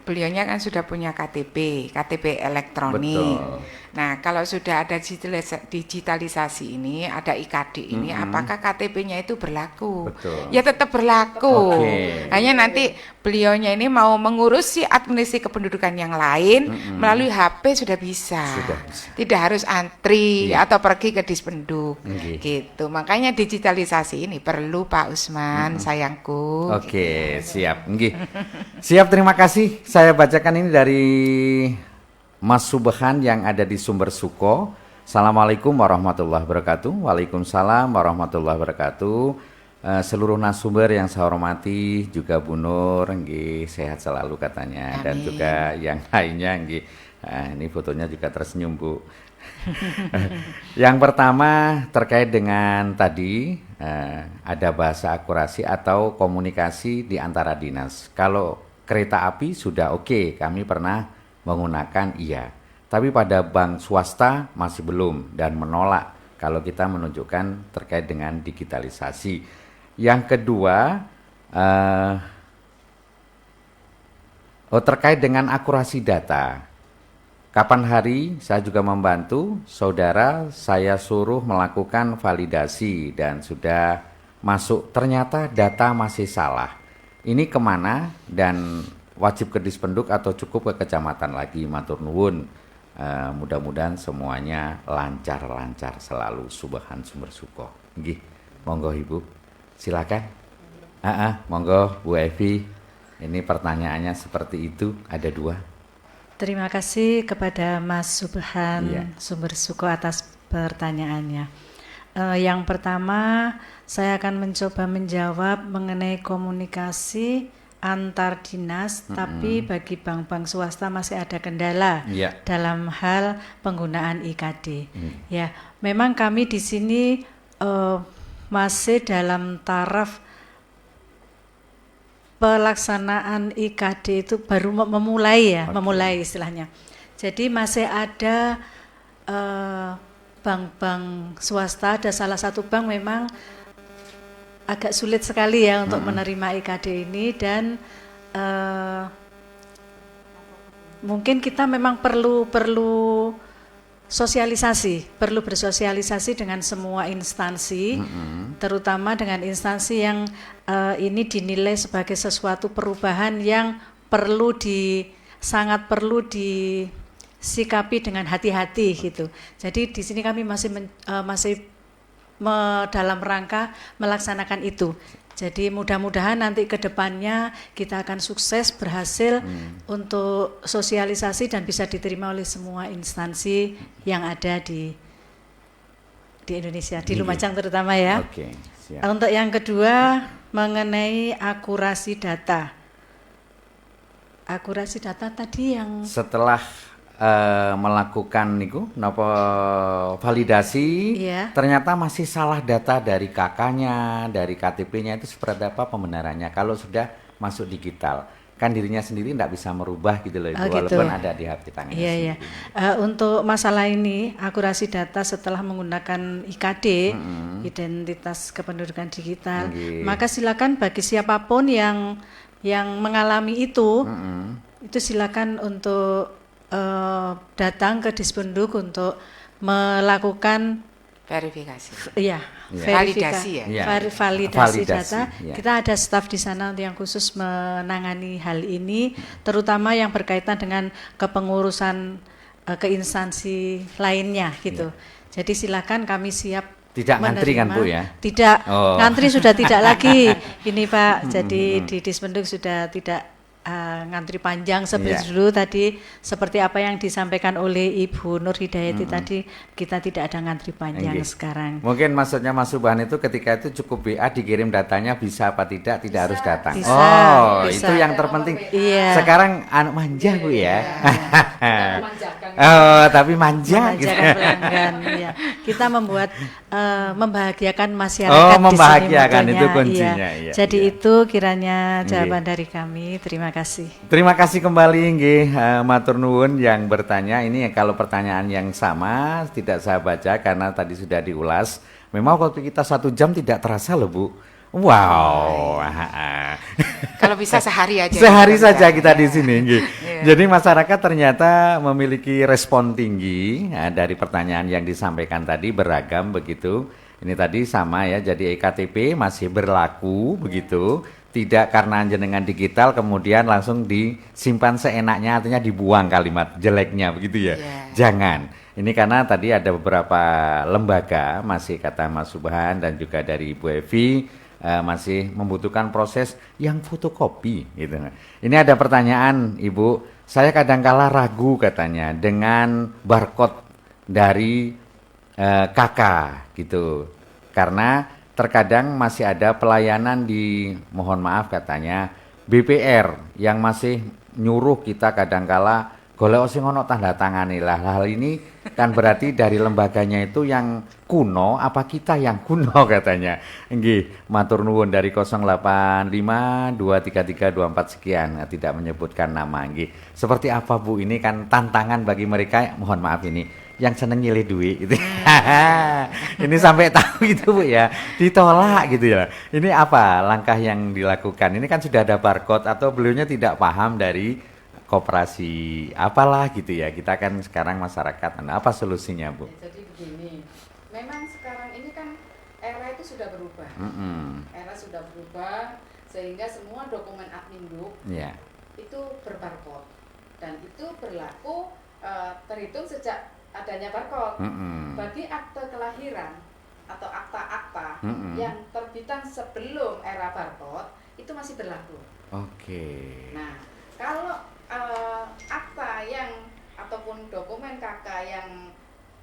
Beliaunya kan sudah punya KTP elektronik. Betul. Nah, kalau sudah ada digitalisasi ini, ada IKD ini, apakah KTP-nya itu berlaku? Betul. Ya tetap berlaku. Oke. Hanya nanti beliaunya ini mau mengurus si administrasi kependudukan yang lain melalui HP sudah bisa. Sudah bisa. Tidak harus antri Iya. atau pergi ke Dispenduk. Nggih. Gitu. Makanya digitalisasi ini perlu Pak Usman, sayangku. Oke, siap. Nggih. Siap, terima kasih. Saya bacakan ini dari Mas Subhan yang ada di Sumber Suko. Assalamualaikum warahmatullahi wabarakatuh. Waalaikumsalam warahmatullahi wabarakatuh. Seluruh narasumber yang saya hormati, juga Bu Nur, nggih, sehat selalu katanya. Amin. Dan juga yang lainnya, nggih. Ini fotonya juga tersenyum, Bu. Yang pertama terkait dengan tadi ada bahasa akurasi atau komunikasi di antara dinas. Kalau kereta api sudah oke, kami pernah menggunakan iya. Tapi pada bank swasta masih belum dan menolak kalau kita menunjukkan terkait dengan digitalisasi. Yang kedua, terkait dengan akurasi data. Kapan hari saya juga membantu saudara, saya suruh melakukan validasi dan sudah masuk, ternyata data masih salah. Ini kemana dan wajib ke Dispenduk atau cukup ke kecamatan lagi? Matur nuwun. Mudah-mudahan semuanya lancar-lancar selalu. Subhan Sumber Suko. Nggih, monggo Ibu, silakan. Monggo Bu Evi. Ini pertanyaannya seperti itu, ada 2. Terima kasih kepada Mas Subhan Sumber Suko atas pertanyaannya. Yang pertama, saya akan mencoba menjawab mengenai komunikasi antar dinas, tapi bagi bank-bank swasta masih ada kendala dalam hal penggunaan IKD. Ya, memang kami di sini masih dalam taraf pelaksanaan IKD itu baru memulai memulai istilahnya. Jadi masih ada bank-bank swasta, ada salah satu bank memang agak sulit sekali ya untuk menerima IKD ini dan mungkin kita memang perlu perlu bersosialisasi dengan semua instansi, terutama dengan instansi yang ini dinilai sebagai sesuatu perubahan yang sangat perlu disikapi dengan hati-hati gitu. Jadi di sini kami masih dalam rangka melaksanakan itu. Jadi mudah-mudahan nanti ke depannya kita akan sukses berhasil untuk sosialisasi dan bisa diterima oleh semua instansi yang ada di Indonesia, di Lumajang terutama ya. Oke, siap. Untuk yang kedua mengenai akurasi data. Akurasi data tadi yang setelah melakukan validasi, ternyata masih salah data dari KK-nya, dari KTP-nya, itu seperti apa pembenarannya? Kalau sudah masuk digital, kan dirinya sendiri tidak bisa merubah gitu loh, Ibu, walaupun ada di HP tangannya sendiri. Untuk masalah ini, akurasi data setelah menggunakan IKD, identitas kependudukan digital, maka silakan bagi siapapun yang mengalami itu silakan untuk datang ke Dispenduk untuk melakukan verifikasi. Validasi ya. Validasi data. Kita ada staf di sana yang khusus menangani hal ini, terutama yang berkaitan dengan kepengurusan ke instansi lainnya gitu. Jadi silakan, kami siap. Tidak ngantri kan Bu ya? Tidak, ngantri sudah tidak lagi ini Pak. Jadi di Dispenduk sudah tidak ngantri panjang seperti dulu tadi, seperti apa yang disampaikan oleh Ibu Nur Hidayati tadi, kita tidak ada ngantri panjang sekarang. Mungkin maksudnya Mas Subhan itu ketika itu cukup WA dikirim datanya, bisa apa tidak harus datang. Bisa. Itu yang terpenting. Iya. Sekarang manja Bu ya. Tapi manja gitu. Pelanggan, ya. Kita membuat membahagiakan masyarakat membahagiakan di sini, itu kuncinya. Iya. Jadi itu kiranya jawaban dari kami. Terima kasih. Terima kasih kembali nggih, matur nuwun yang bertanya. Ini kalau pertanyaan yang sama tidak saya baca karena tadi sudah diulas. Memang waktu kita 1 jam tidak terasa loh Bu. Wow. Kalau bisa sehari aja. Sehari saja kita di sini nggih. Jadi masyarakat ternyata memiliki respon tinggi ya, dari pertanyaan yang disampaikan tadi beragam begitu. Ini tadi sama ya, jadi EKTP masih berlaku begitu. Tidak karena jenengan digital kemudian langsung disimpan seenaknya, artinya dibuang kalimat jeleknya begitu ya. Jangan. Ini karena tadi ada beberapa lembaga, masih kata Mas Subhan dan juga dari Ibu Evi, masih membutuhkan proses yang fotokopi gitu. Ini ada pertanyaan Ibu, saya kadangkala ragu katanya dengan barcode dari KK gitu. Karena terkadang masih ada pelayanan di, mohon maaf katanya, BPR yang masih nyuruh kita kadangkala golek sing ono tanda tangane lah. Hal ini kan berarti dari lembaganya itu yang kuno apa kita yang kuno katanya. Nggih, matur nuwun dari 08523324 sekian, tidak menyebutkan nama nggih. Seperti apa Bu? Ini kan tantangan bagi mereka, mohon maaf ini yang seneng nyilih duit gitu. Ini sampai tahu gitu Bu ya, ditolak gitu ya. Ini apa langkah yang dilakukan? Ini kan sudah ada barcode atau beliaunya tidak paham dari koperasi apalah gitu ya. Kita kan sekarang masyarakat, apa solusinya Bu? Ya, jadi begini, memang sekarang ini kan era itu sudah berubah. Era sudah berubah sehingga semua dokumen adminduk itu berbarcode dan itu berlaku terhitung sejak adanya barcode. Bagi akte kelahiran atau akta-akta yang terbitan sebelum era barcode itu masih berlaku. Nah, kalau akta yang ataupun dokumen KK yang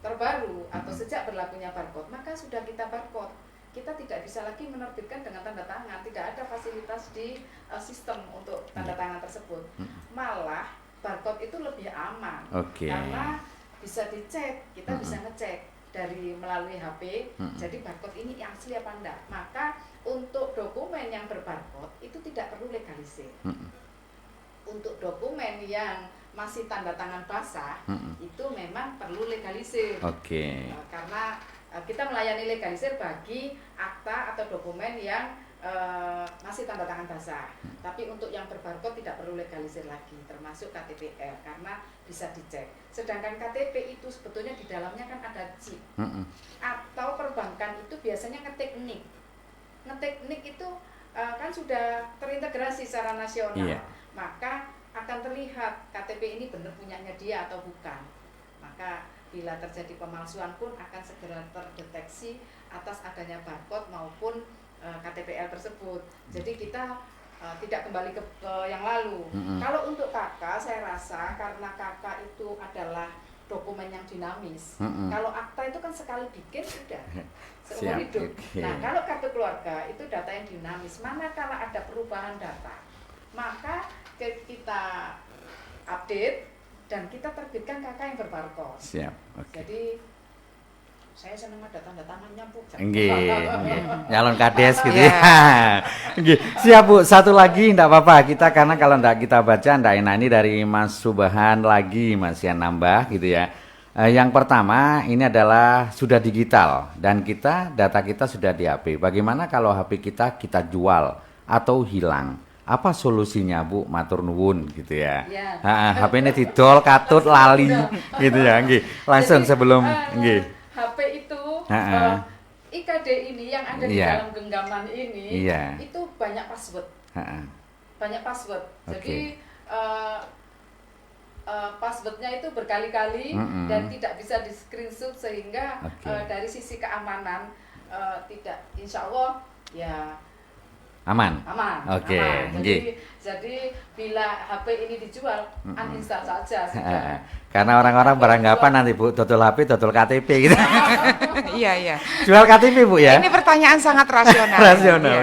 terbaru atau sejak berlakunya barcode, maka sudah kita barcode. Kita tidak bisa lagi menerbitkan dengan tanda tangan, tidak ada fasilitas di sistem untuk tanda tangan tersebut. Malah barcode itu lebih aman karena bisa dicek, kita bisa ngecek dari melalui HP. Jadi barcode ini asli apa enggak. Maka untuk dokumen yang berbarcode itu tidak perlu legalisir. Untuk dokumen yang masih tanda tangan basah itu memang perlu legalisir. Karena kita melayani legalisir bagi akta atau dokumen yang masih tanda tangan basah. Tapi untuk yang berbarcode tidak perlu legalisir lagi, termasuk KTPL karena bisa dicek. Sedangkan KTP itu sebetulnya di dalamnya kan ada chip. Atau perbankan itu biasanya ngetik NIK. Ngetik NIK itu kan sudah terintegrasi secara nasional. Maka akan terlihat KTP ini benar punyanya dia atau bukan. Maka bila terjadi pemalsuan pun akan segera terdeteksi atas adanya barcode maupun KTPL tersebut. Jadi kita tidak kembali ke yang lalu. Kalau untuk KK saya rasa karena KK itu adalah dokumen yang dinamis. Kalau akta itu kan sekali bikin sudah seumur hidup. Nah, kalau kartu keluarga itu data yang dinamis. Manakala ada perubahan data, maka kita update dan kita terbitkan KK yang berbarcode. Jadi saya senang ada tanda tangannya Bu. Nyalon kades gitu ya. Siap Bu, satu lagi enggak apa-apa kita, karena kalau enggak kita baca enggak enak. Ini dari Mas Subhan lagi masih nambah gitu ya. Yang pertama ini adalah sudah digital dan data kita sudah di HP. Bagaimana kalau HP kita jual atau hilang? Apa solusinya Bu? Matur nuwun gitu ya. HP ini didol katut lali gitu ya. Langsung jadi, sebelum HP itu IKD ini yang ada di dalam genggaman ini itu banyak password. Banyak password. Jadi passwordnya itu berkali-kali dan tidak bisa di screenshot sehingga dari sisi keamanan tidak, insya Allah ya aman. Jadi bila HP ini dijual, uninstall saja. Karena orang-orang beranggapan nanti Bu, dodol HP, dodol KTP gitu. Iya. Jual KTP Bu ya? Ini pertanyaan sangat rasional.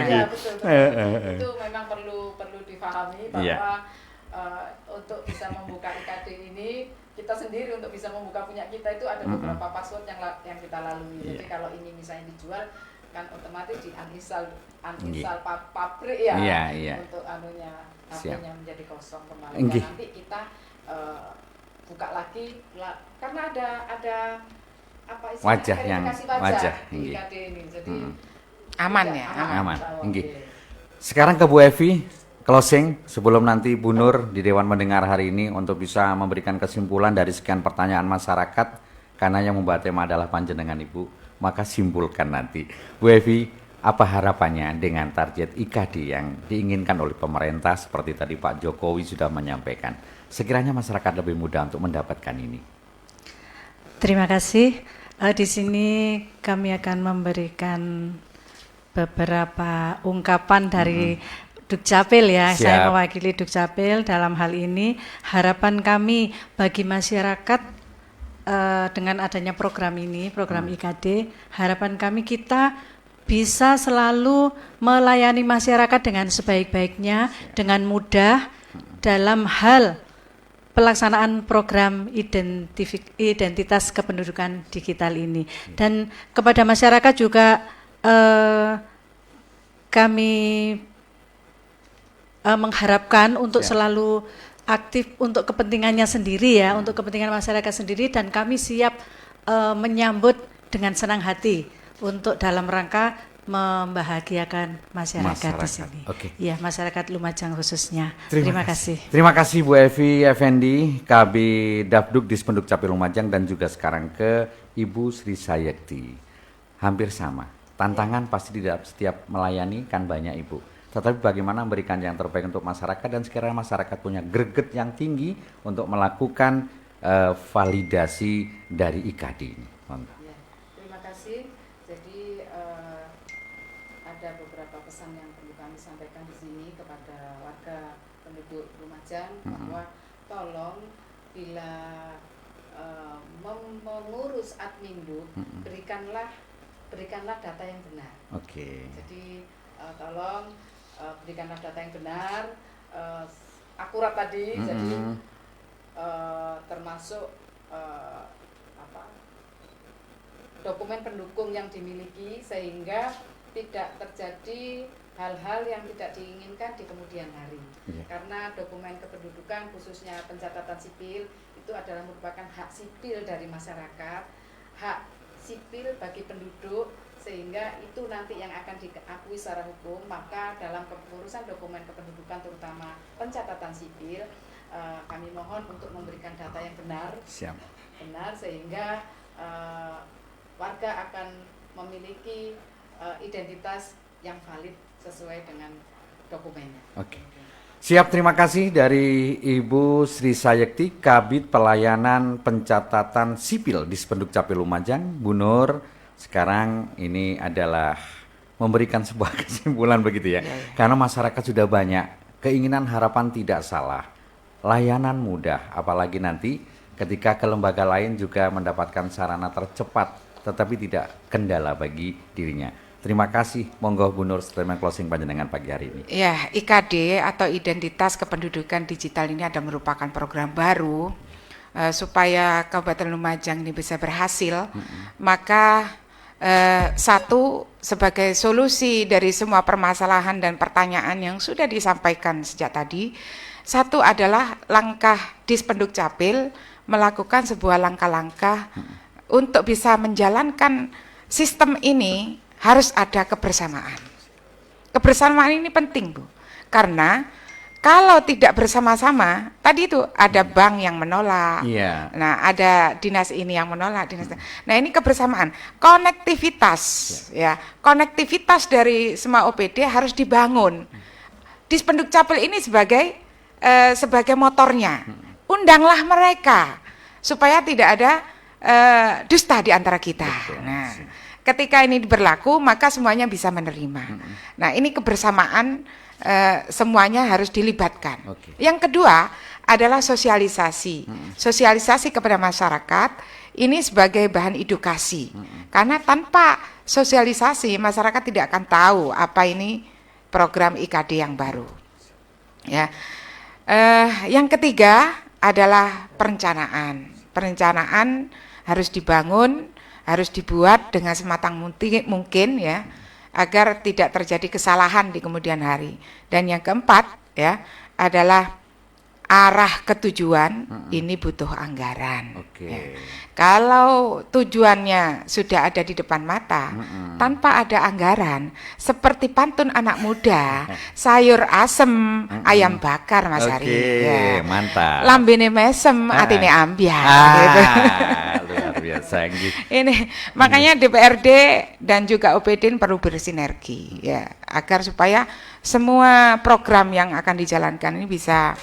Iya, betul. Itu memang perlu difahami bahwa untuk bisa membuka IKD ini, kita sendiri untuk bisa membuka punya kita itu ada beberapa password yang kita lalui. Jadi kalau ini misalnya dijual, kan otomatis di uninstall pabrik ya. Untuk HP-nya menjadi kosong kembali. Dan nanti kita buka lagi karena ada apa istilahnya wajah di IKD ini. Jadi aman ya. Aman. Sekarang ke Bu Evi, closing sebelum nanti Bu Nur di Dewan Mendengar hari ini untuk bisa memberikan kesimpulan dari sekian pertanyaan masyarakat, karena yang membawa tema adalah panjenengan Ibu, maka simpulkan nanti. Bu Evi, apa harapannya dengan target IKD yang diinginkan oleh pemerintah seperti tadi Pak Jokowi sudah menyampaikan? Sekiranya masyarakat lebih mudah untuk mendapatkan ini. Terima kasih. Di sini kami akan memberikan beberapa ungkapan dari Dukcapil ya. Siap. Saya mewakili Dukcapil dalam hal ini. Harapan kami bagi masyarakat dengan adanya program ini, program IKD, harapan kami kita bisa selalu melayani masyarakat dengan sebaik-baiknya, dengan mudah dalam hal pelaksanaan program identitas kependudukan digital ini. Dan kepada masyarakat juga kami mengharapkan untuk selalu aktif untuk kepentingannya sendiri ya, untuk kepentingan masyarakat sendiri, dan kami siap menyambut dengan senang hati untuk dalam rangka membahagiakan masyarakat di sini. Okay. Ya, masyarakat Lumajang khususnya. Terima kasih. Terima kasih Bu Evi Effendi, KB Dapduk Dispenduk Capil Lumajang, dan juga sekarang ke Ibu Sri Sayekti. Hampir sama. Tantangan pasti tidak setiap melayani kan banyak Ibu. Tetapi bagaimana memberikan yang terbaik untuk masyarakat, dan sekiranya masyarakat punya greget yang tinggi untuk melakukan validasi dari IKD ini. Ya, terima kasih. Jadi ada beberapa pesan yang perlu kami sampaikan di sini kepada warga penduduk Lumajang, bahwa tolong bila mengurus Adminduk, berikanlah data yang benar. Oke. Jadi tolong berikanlah data yang benar, akurat tadi. Jadi termasuk dokumen pendukung yang dimiliki, sehingga tidak terjadi hal-hal yang tidak diinginkan di kemudian hari. Karena dokumen kependudukan, khususnya pencatatan sipil, itu adalah merupakan hak sipil dari masyarakat, hak sipil bagi penduduk, sehingga itu nanti yang akan diakui secara hukum. Maka dalam pengurusan dokumen kependudukan, terutama pencatatan sipil, kami mohon untuk memberikan data yang benar. Siap. Benar, sehingga warga akan memiliki identitas yang valid sesuai dengan dokumennya. Oke. Siap, terima kasih dari Ibu Sri Sayekti, Kabid Pelayanan Pencatatan Sipil Dispenduk Capil Lumajang. Bu Nur, sekarang ini adalah memberikan sebuah kesimpulan begitu ya. Karena masyarakat sudah banyak, keinginan harapan tidak salah, layanan mudah, apalagi nanti ketika ke lembaga lain juga mendapatkan sarana tercepat, tetapi tidak kendala bagi dirinya. Terima kasih, monggo Bu Nur statement closing panjenengan pagi hari ini. Ya, IKD atau Identitas Kependudukan Digital ini ada merupakan program baru supaya Kabupaten Lumajang ini bisa berhasil. Maka satu, sebagai solusi dari semua permasalahan dan pertanyaan yang sudah disampaikan sejak tadi, satu adalah langkah Dispenduk Capil melakukan sebuah langkah-langkah untuk bisa menjalankan sistem ini. Harus ada kebersamaan. Kebersamaan ini penting, Bu. Karena kalau tidak bersama-sama, tadi itu ada bank yang menolak. Iya. Nah, ada dinas ini yang menolak, dinas. Nah, ini kebersamaan, konektivitas ya. Konektivitas dari semua OPD harus dibangun. Dispenduk Capil ini sebagai motornya. Undanglah mereka supaya tidak ada dusta di antara kita. Nah, ketika ini berlaku, maka semuanya bisa menerima. Nah, ini kebersamaan semuanya harus dilibatkan. Yang kedua adalah sosialisasi. Sosialisasi kepada masyarakat ini sebagai bahan edukasi. Karena tanpa sosialisasi, masyarakat tidak akan tahu apa ini program IKD yang baru. Ya. Yang ketiga adalah perencanaan. Perencanaan harus dibangun, harus dibuat dengan sematang mungkin ya, agar tidak terjadi kesalahan di kemudian hari. Dan yang keempat ya adalah arah ke tujuan ini butuh anggaran. Oke. Ya. Kalau tujuannya sudah ada di depan mata, tanpa ada anggaran, seperti pantun anak muda, sayur asem, ayam bakar, Mas Ari. Oke, mantap. Lambene mesem, atine ambyar. Gitu. Luar biasa. Ini makanya DPRD dan juga OPD perlu bersinergi ya, agar supaya semua program yang akan dijalankan ini bisa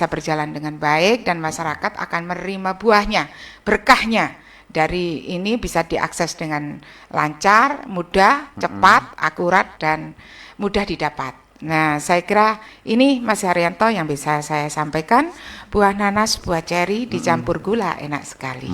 berjalan dengan baik dan masyarakat akan menerima buahnya, berkahnya dari ini bisa diakses dengan lancar, mudah, cepat, akurat dan mudah didapat. Nah, saya kira ini Mas Haryanto yang bisa saya sampaikan. Buah nanas, buah ceri dicampur gula enak sekali.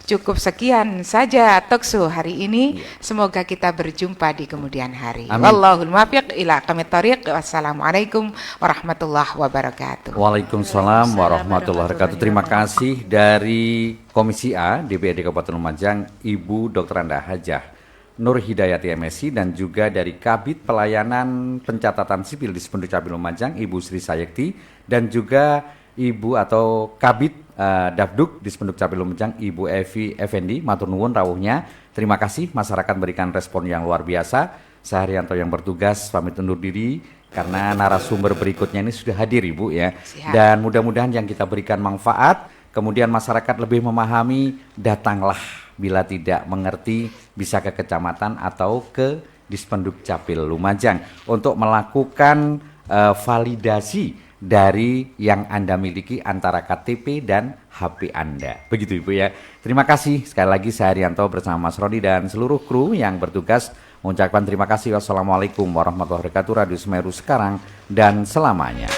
Cukup sekian saja talkshow hari ini. Semoga kita berjumpa di kemudian hari. Wallahul muwaffiq ila aqwamit thoriq. Wassalamualaikum warahmatullahi wabarakatuh. Waalaikumsalam warahmatullahi wabarakatuh. Terima kasih dari Komisi A DPRD Kabupaten Lumajang, Ibu Dr. Anda Hajah Nur Hidayati MSI, dan juga dari Kabid Pelayanan Pencatatan Sipil di Dispenduk Capil Lumajang, Ibu Sri Sayekti, dan juga Ibu atau Kabid Dabduk di Dispenduk Capil Lumajang, Ibu Evi Effendi. Matur nuwun rawuhnya. Terima kasih, masyarakat berikan respon yang luar biasa. Saya Haryanto yang bertugas pamit undur diri karena narasumber berikutnya ini sudah hadir Ibu ya. Siap. Dan mudah-mudahan yang kita berikan manfaat, kemudian masyarakat lebih memahami, datanglah. Bila tidak mengerti bisa ke kecamatan atau ke Dispenduk Capil Lumajang untuk melakukan validasi dari yang Anda miliki antara KTP dan HP Anda. Begitu Ibu ya. Terima kasih sekali lagi, saya Haryanto bersama Mas Roni dan seluruh kru yang bertugas mengucapkan terima kasih. Wassalamualaikum warahmatullahi wabarakatuh. Radio Semeru sekarang dan selamanya.